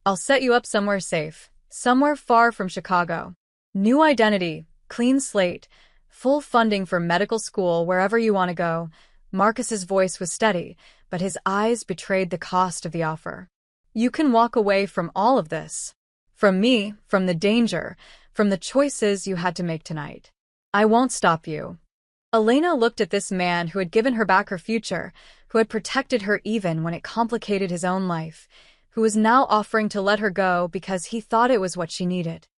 "I'll set you up somewhere safe, somewhere far from Chicago. New identity, clean slate, full funding for medical school, wherever you want to go." Marcus's voice was steady, but his eyes betrayed the cost of the offer. "You can walk away from all of this. From me, from the danger, from the choices you had to make tonight. I won't stop you." Elena looked at this man who had given her back her future, who had protected her even when it complicated his own life, who was now offering to let her go because he thought it was what she needed.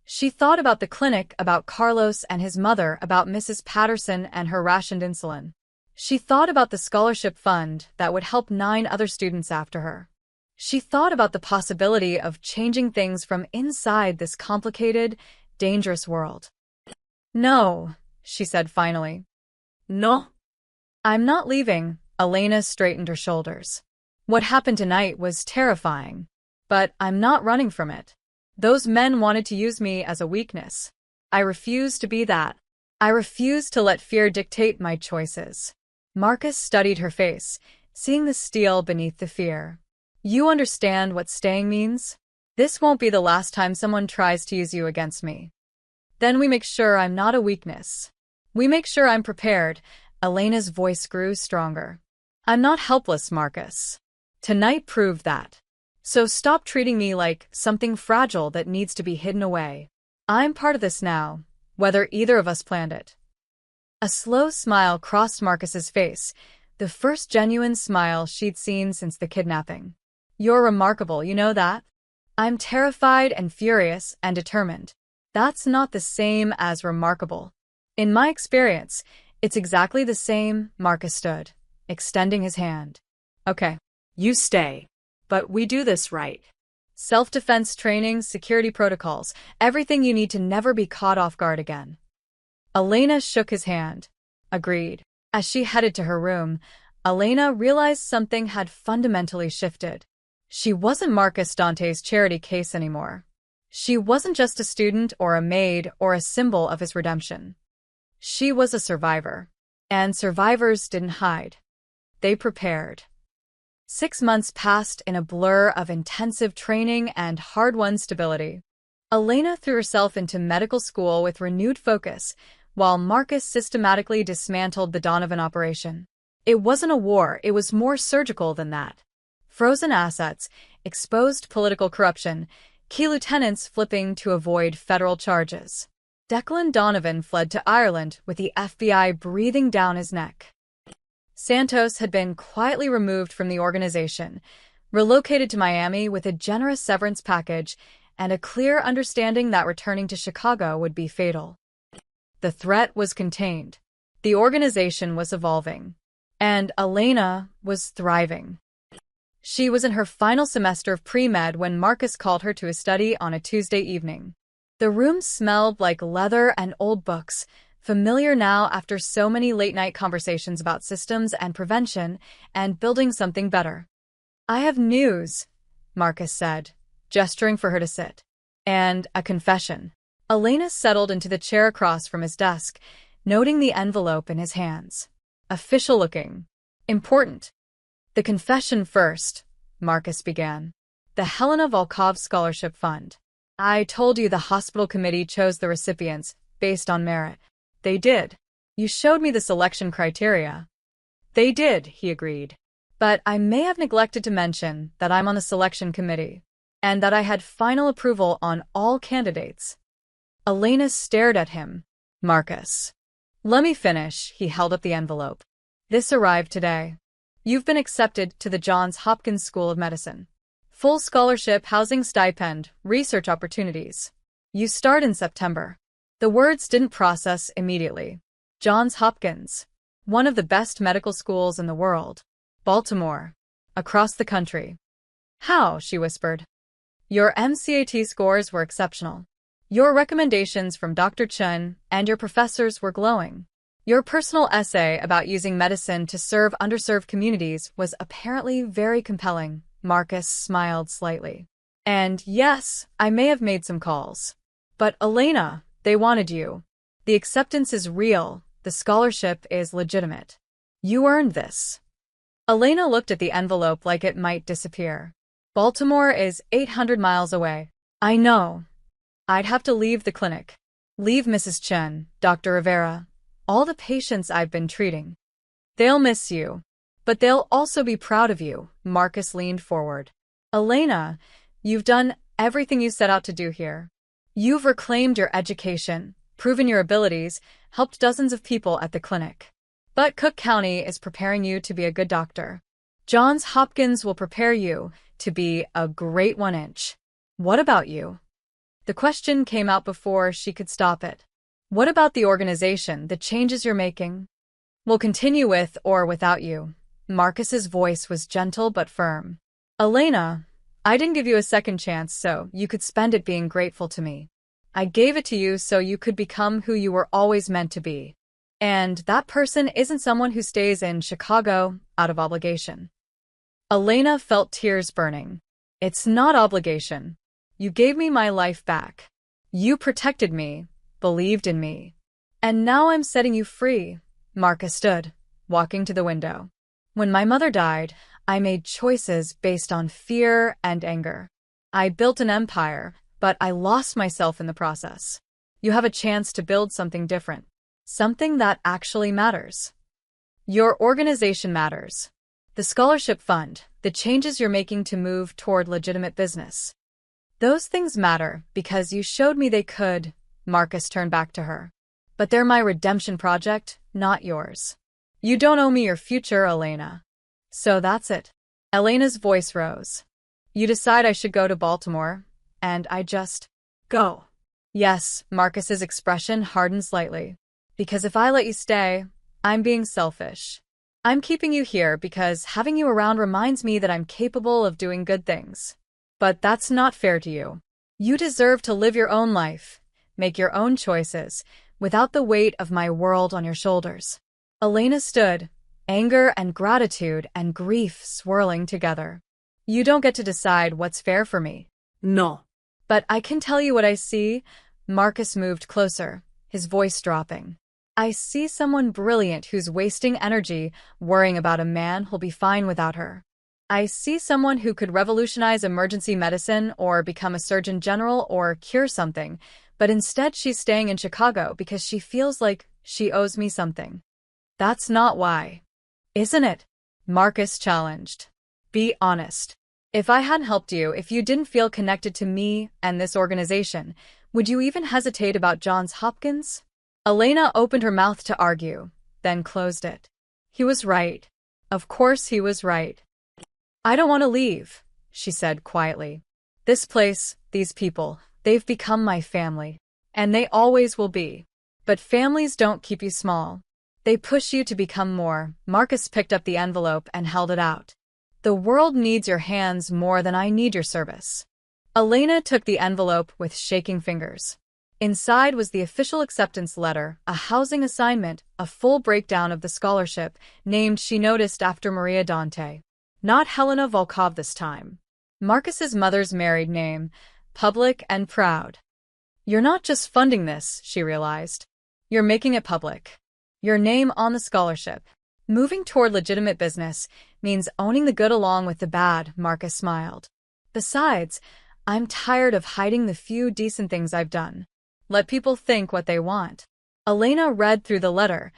She thought about the clinic, about Carlos and his mother, about Mrs. Patterson and her rationed insulin. She thought about the scholarship fund that would help 9 other students after her. She thought about the possibility of changing things from inside this complicated, dangerous world. "No," she said finally. No. "I'm not leaving." Elena straightened her shoulders. "What happened tonight was terrifying, but I'm not running from it. Those men wanted to use me as a weakness. I refuse to be that. I refuse to let fear dictate my choices." Marcus studied her face, seeing the steel beneath the fear. "You understand what staying means? This won't be the last time someone tries to use you against me. Then we make sure I'm not a weakness. We make sure I'm prepared." Elena's voice grew stronger. I'm not helpless, Marcus. Tonight proved that. So stop treating me like something fragile that needs to be hidden away. I'm part of this now, whether either of us planned it. A slow smile crossed Marcus's face, the first genuine smile she'd seen since the kidnapping. You're remarkable, you know that? I'm terrified and furious and determined. That's not the same as remarkable. In my experience, it's exactly the same. Marcus stood, extending his hand. Okay, You stay. But we do this right. self-defense training, security protocols, everything you need to never be caught off guard again. Elena shook his hand. Agreed. As she headed to her room, Elena realized something had fundamentally shifted. She wasn't Marcus Dante's charity case anymore. She wasn't just a student or a maid or a symbol of his redemption. She was a survivor. And survivors didn't hide. They prepared. 6 months passed in a blur of intensive training and hard-won stability. Elena threw herself into medical school with renewed focus, while Marcus systematically dismantled the Donovan operation. It wasn't a war, it was more surgical than that. Frozen assets, exposed political corruption, key lieutenants flipping to avoid federal charges. Declan Donovan fled to Ireland with the FBI breathing down his neck. Santos had been quietly removed from the organization, relocated to Miami with a generous severance package and a clear understanding that returning to Chicago would be fatal. The threat was contained. The organization was evolving. And Elena was thriving. She was in her final semester of pre-med when Marcus called her to his study on a Tuesday evening. The room smelled like leather and old books, familiar now after so many late-night conversations about systems and prevention and building something better. I have news, Marcus said, gesturing for her to sit. And a confession. Elena settled into the chair across from his desk, noting the envelope in his hands. Official-looking. Important. The confession first, Marcus began. The Helena Volkov Scholarship Fund. I told you the hospital committee chose the recipients based on merit. They did. You showed me the selection criteria. They did, he agreed. But I may have neglected to mention that I'm on the selection committee, and that I had final approval on all candidates. Elena stared at him. Marcus. Let me finish, he held up the envelope. This arrived today. You've been accepted to the Johns Hopkins School of Medicine. Full scholarship, housing stipend, research opportunities. You start in September. The words didn't process immediately. Johns Hopkins. One of the best medical schools in the world. Baltimore. Across the country. How? She whispered. Your MCAT scores were exceptional. Your recommendations from Dr. Chun and your professors were glowing. Your personal essay about using medicine to serve underserved communities was apparently very compelling. Marcus smiled slightly. And yes, I may have made some calls. But Elena, they wanted you. The acceptance is real. The scholarship is legitimate. You earned this. Elena looked at the envelope like it might disappear. Baltimore is 800 miles away. I know. I'd have to leave the clinic. Leave Mrs. Chen, Dr. Rivera, all the patients I've been treating. They'll miss you. But they'll also be proud of you. Marcus leaned forward. Elena, you've done everything you set out to do here. You've reclaimed your education, proven your abilities, helped dozens of people at the clinic. But Cook County is preparing you to be a good doctor. Johns Hopkins will prepare you to be a great 1-inch. What about you? The question came out before she could stop it. What about the organization, the changes you're making? We'll continue with or without you. Marcus's voice was gentle but firm. Elena, I didn't give you a second chance so you could spend it being grateful to me. I gave it to you so you could become who you were always meant to be. And that person isn't someone who stays in Chicago out of obligation. Elena felt tears burning. It's not obligation. You gave me my life back. You protected me, believed in me. And now I'm setting you free. Marcus stood, walking to the window. When my mother died, I made choices based on fear and anger. I built an empire, but I lost myself in the process. You have a chance to build something different. Something that actually matters. Your organization matters. the scholarship fund, the changes you're making to move toward legitimate business. Those things matter because you showed me they could, Marcus turned back to her. But they're my redemption project, not yours. You don't owe me your future, Elena. So that's it. Elena's voice rose. You decide I should go to Baltimore, and I just Go. Yes, Marcus's expression hardened slightly. Because if I let you stay, I'm being selfish. I'm keeping you here because having you around reminds me that I'm capable of doing good things. But that's not fair to you. You deserve to live your own life, make your own choices, without the weight of my world on your shoulders. Elena stood, anger and gratitude and grief swirling together. You don't get to decide what's fair for me. No. But I can tell you what I see. Marcus moved closer, his voice dropping. I see someone brilliant who's wasting energy worrying about a man who'll be fine without her. I see someone who could revolutionize emergency medicine or become a surgeon general or cure something, but instead she's staying in Chicago because she feels like she owes me something. That's not why. Isn't it? Marcus challenged. Be honest. If I hadn't helped you, if you didn't feel connected to me and this organization, would you even hesitate about Johns Hopkins? Elena opened her mouth to argue, then closed it. He was right. Of course he was right. I don't want to leave, she said quietly. This place, these people, they've become my family. And they always will be. But families don't keep you small. They push you to become more. Marcus picked up the envelope and held it out. The world needs your hands more than I need your service. Elena took the envelope with shaking fingers. Inside was the official acceptance letter, a housing assignment, a full breakdown of the scholarship, named she noticed after Maria Dante. Not Helena Volkov this time. Marcus's mother's married name, public and proud. You're not just funding this, she realized. You're making it public. Your name on the scholarship. Moving toward legitimate business means owning the good along with the bad, Marcus smiled. Besides, I'm tired of hiding the few decent things I've done. Let people think what they want. Elena read through the letter,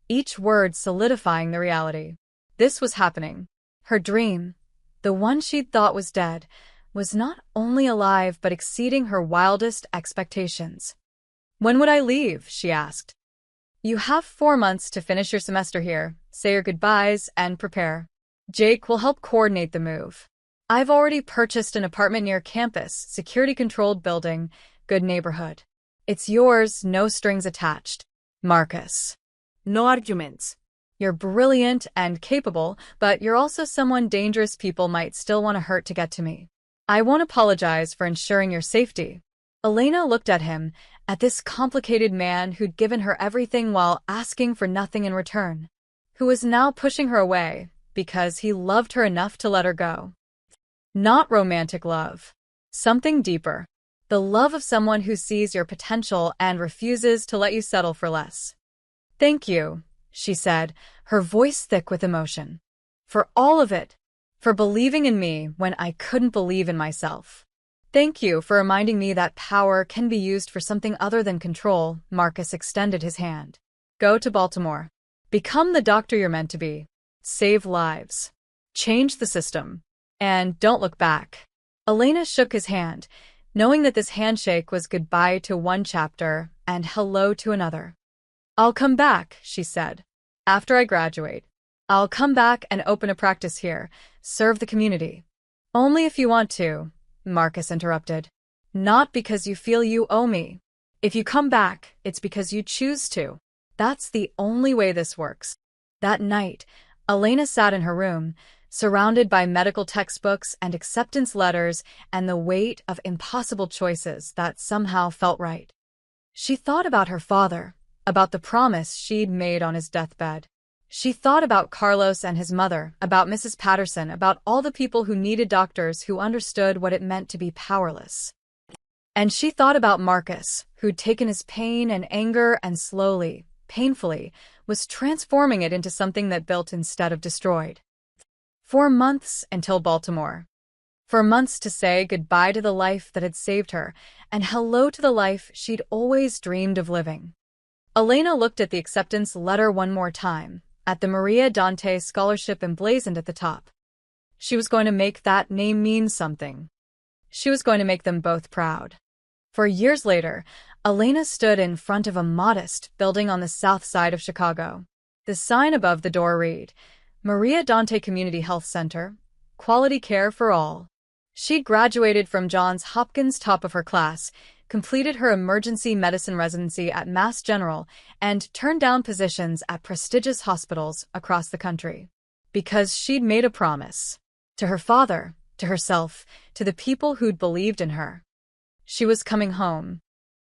each word solidifying the reality. This was happening. Her dream, the one she'd thought was dead, was not only alive but exceeding her wildest expectations. When would I leave? She asked. You have 4 months to finish your semester here, say your goodbyes, and prepare. Jake will help coordinate the move. I've already purchased an apartment near campus, security-controlled building, good neighborhood. It's yours, no strings attached. Marcus. No arguments. You're brilliant and capable, but you're also someone dangerous people might still want to hurt to get to me. I won't apologize for ensuring your safety. Elena looked at him, at this complicated man who'd given her everything while asking for nothing in return, who was now pushing her away because he loved her enough to let her go. Not romantic love. Something deeper. The love of someone who sees your potential and refuses to let you settle for less. Thank you, she said, her voice thick with emotion. For all of it. For believing in me when I couldn't believe in myself. Thank you for reminding me that power can be used for something other than control. Marcus extended his hand. Go to Baltimore. Become the doctor you're meant to be. Save lives. Change the system. And don't look back. Elena shook his hand, knowing that this handshake was goodbye to one chapter and hello to another. I'll come back, she said. After I graduate. I'll come back and open a practice here, serve the community. Only if you want to, Marcus interrupted. Not because you feel you owe me. If you come back, it's because you choose to. That's the only way this works. That night, Elena sat in her room, surrounded by medical textbooks and acceptance letters and the weight of impossible choices that somehow felt right. She thought about her father, about the promise she'd made on his deathbed. She thought about Carlos and his mother, about Mrs. Patterson, about all the people who needed doctors who understood what it meant to be powerless. And she thought about Marcus, who'd taken his pain and anger and slowly, painfully, was transforming it into something that built instead of destroyed. 4 months until Baltimore. 4 months to say goodbye to the life that had saved her and hello to the life she'd always dreamed of living. Elena looked at the acceptance letter one more time, at the Maria Dante Scholarship emblazoned at the top. She was going to make that name mean something. She was going to make them both proud. For years later, Elena stood in front of a modest building on the south side of Chicago. The sign above the door read, Maria Dante Community Health Center, quality care for all. She'd graduated from Johns Hopkins, top of her class, completed her emergency medicine residency at Mass General, and turned down positions at prestigious hospitals across the country. Because she'd made a promise. To her father, to herself, to the people who'd believed in her. She was coming home.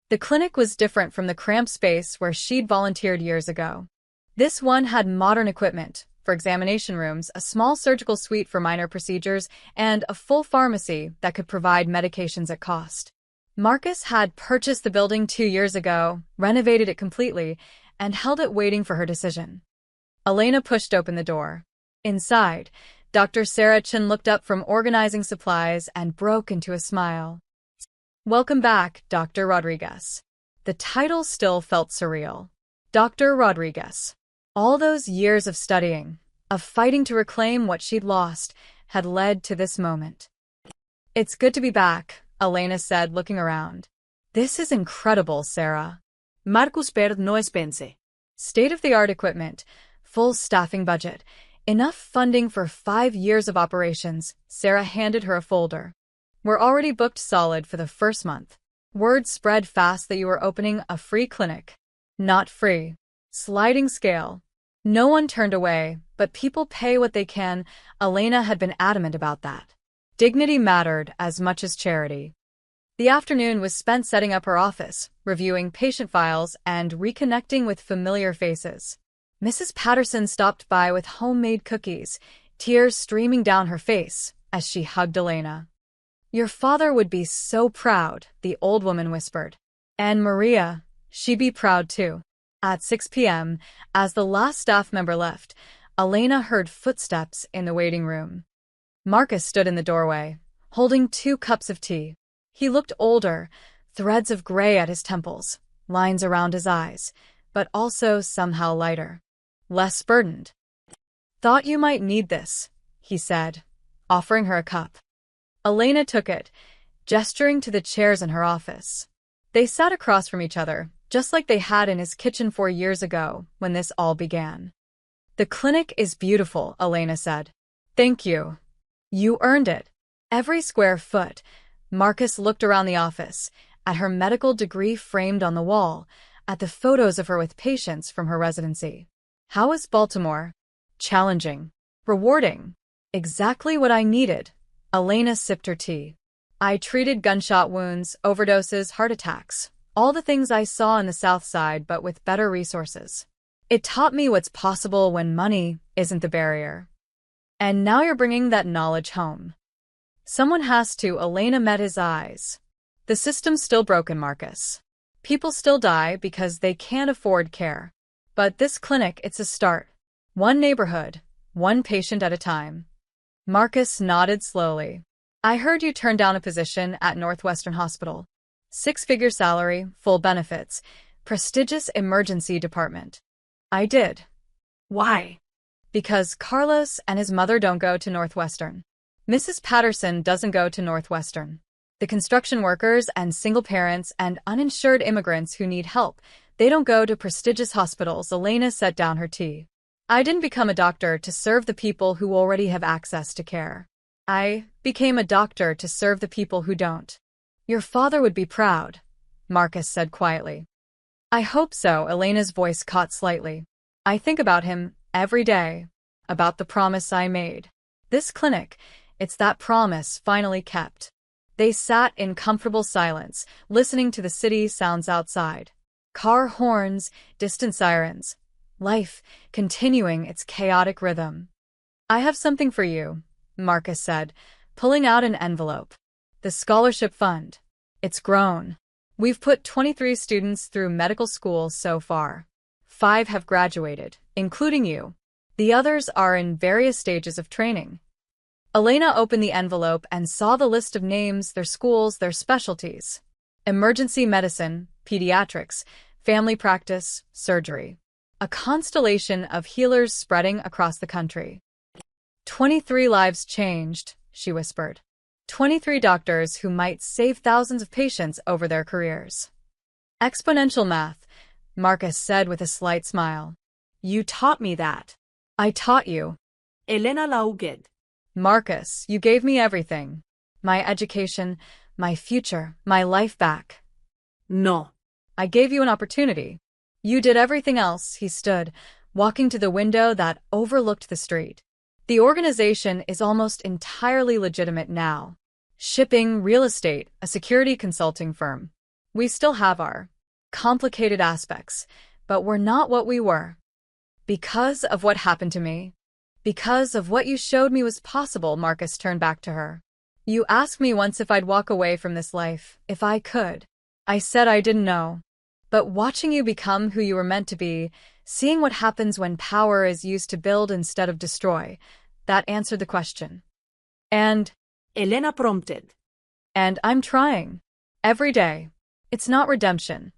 The clinic was different from the cramped space where she'd volunteered years ago. This one had modern equipment for examination rooms, a small surgical suite for minor procedures, and a full pharmacy that could provide medications at cost. Marcus had purchased the building 2 years ago, renovated it completely, and held it waiting for her decision. Elena pushed open the door. Inside, Dr. Sarah Chin looked up from organizing supplies and broke into a smile. Welcome back, Dr. Rodriguez. The title still felt surreal. Dr. Rodriguez. All those years of studying, of fighting to reclaim what she'd lost, had led to this moment. It's good to be back, Elena said, looking around. This is incredible, Sarah. Marcus Perd no es pense. State-of-the-art equipment, full staffing budget, enough funding for 5 years of operations. Sarah handed her a folder. We're already booked solid for the first month. Word spread fast that you were opening a free clinic. Not free. Sliding scale. No one turned away, but people pay what they can. Elena had been adamant about that. Dignity mattered as much as charity. The afternoon was spent setting up her office, reviewing patient files, and reconnecting with familiar faces. Mrs. Patterson stopped by with homemade cookies, tears streaming down her face as she hugged Elena. Your father would be so proud, the old woman whispered. And Maria, she'd be proud too. At 6 p.m., as the last staff member left, Elena heard footsteps in the waiting room. Marcus stood in the doorway, holding 2 cups of tea. He looked older, threads of gray at his temples, lines around his eyes, but also somehow lighter. Less burdened. Thought you might need this, he said, offering her a cup. Elena took it, gesturing to the chairs in her office. They sat across from each other, just like they had in his kitchen 4 years ago when this all began. The clinic is beautiful, Elena said. Thank you. You earned it. Every square foot. Marcus looked around the office, at her medical degree framed on the wall, at the photos of her with patients from her residency. How was Baltimore? Challenging. Rewarding. Exactly what I needed. Elena sipped her tea. I treated gunshot wounds, overdoses, heart attacks. All the things I saw in the South Side, but with better resources. It taught me what's possible when money isn't the barrier. And now you're bringing that knowledge home. Someone has to. Elena met his eyes. The system's still broken, Marcus. People still die because they can't afford care. But this clinic, it's a start. One neighborhood, one patient at a time. Marcus nodded slowly. I heard you turned down a position at Northwestern Hospital. 6-figure salary, full benefits, prestigious emergency department. I did. Why? Because Carlos and his mother don't go to Northwestern. Mrs. Patterson doesn't go to Northwestern. The construction workers and single parents and uninsured immigrants who need help, they don't go to prestigious hospitals. Elena set down her tea. I didn't become a doctor to serve the people who already have access to care. I became a doctor to serve the people who don't. Your father would be proud, Marcus said quietly. I hope so. Elena's voice caught slightly. I think about him every day, about the promise I made. This clinic, it's that promise finally kept. They sat in comfortable silence, listening to the city sounds outside. Car horns, distant sirens. Life continuing its chaotic rhythm. I have something for you, Marcus said, pulling out an envelope. The scholarship fund. It's grown. We've put 23 students through medical school so far. 5 have graduated, including you. The others are in various stages of training. Elena opened the envelope and saw the list of names, their schools, their specialties. Emergency medicine, pediatrics, family practice, surgery. a constellation of healers spreading across the country. 23 lives changed, she whispered. 23 doctors who might save thousands of patients over their careers. Exponential math, Marcus said with a slight smile. You taught me that. I taught you. Elena laughed. Marcus, you gave me everything. My education, my future, my life back. No. I gave you an opportunity. You did everything else. He stood, walking to the window that overlooked the street. The organization is almost entirely legitimate now. Shipping, real estate, a security consulting firm. We still have our complicated aspects, but we're not what we were. Because of what happened to me. Because of what you showed me was possible, Marcus turned back to her. You asked me once if I'd walk away from this life, if I could. I said I didn't know. But watching you become who you were meant to be, seeing what happens when power is used to build instead of destroy, that answered the question. And Elena prompted. And I'm trying. Every day. It's not redemption.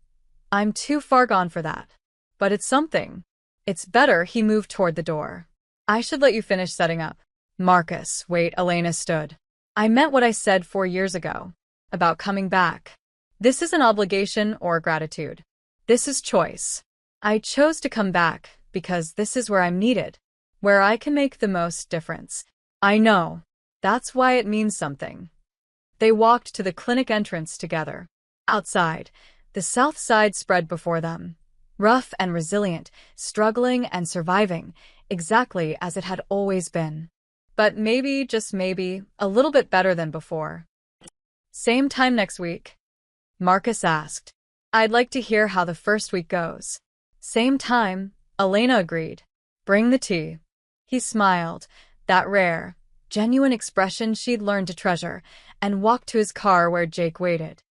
I'm too far gone for that. But it's something. It's better. He moved toward the door. I should let you finish setting up. Marcus, wait, Elena stood. I meant what I said 4 years ago. About coming back. This isn't obligation or gratitude. This is choice. I chose to come back because this is where I'm needed. Where I can make the most difference. I know. That's why it means something. They walked to the clinic entrance together. Outside, the south side spread before them. Rough and resilient, struggling and surviving, exactly as it had always been. But maybe, just maybe, a little bit better than before. Same time next week? Marcus asked. I'd like to hear how the first week goes. Same time, Elena agreed. Bring the tea. He smiled, that rare, genuine expression she'd learned to treasure, and walked to his car where Jake waited.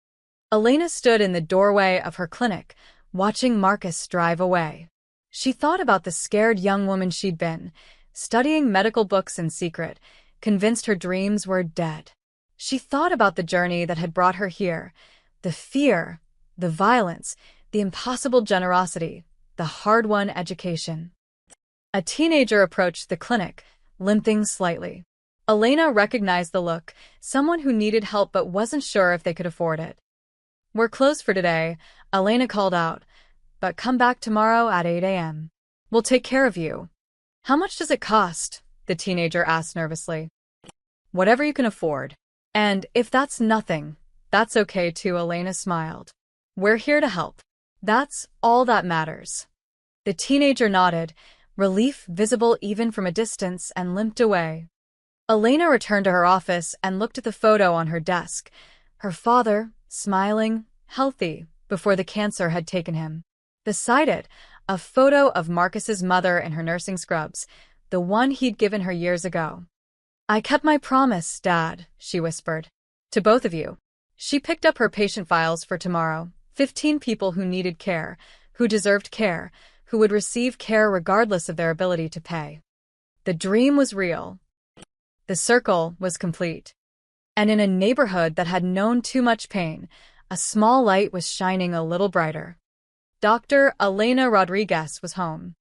Elena stood in the doorway of her clinic, watching Marcus drive away. She thought about the scared young woman she'd been, studying medical books in secret, convinced her dreams were dead. She thought about the journey that had brought her here, the fear, the violence, the impossible generosity, the hard-won education. A teenager approached the clinic, limping slightly. Elena recognized the look, someone who needed help but wasn't sure if they could afford it. We're closed for today, Elena called out, but come back tomorrow at 8 a.m. We'll take care of you. How much does it cost? The teenager asked nervously. Whatever you can afford. And if that's nothing, that's okay too, Elena smiled. We're here to help. That's all that matters. The teenager nodded, relief visible even from a distance, and limped away. Elena returned to her office and looked at the photo on her desk. Her father, smiling, healthy, before the cancer had taken him. Beside it, a photo of Marcus's mother in her nursing scrubs, the one he'd given her years ago. I kept my promise, Dad, she whispered. To both of you. She picked up her patient files for tomorrow. 15 people who needed care, who deserved care, who would receive care regardless of their ability to pay. The dream was real. The circle was complete. And in a neighborhood that had known too much pain, a small light was shining a little brighter. Dr. Elena Rodriguez was home.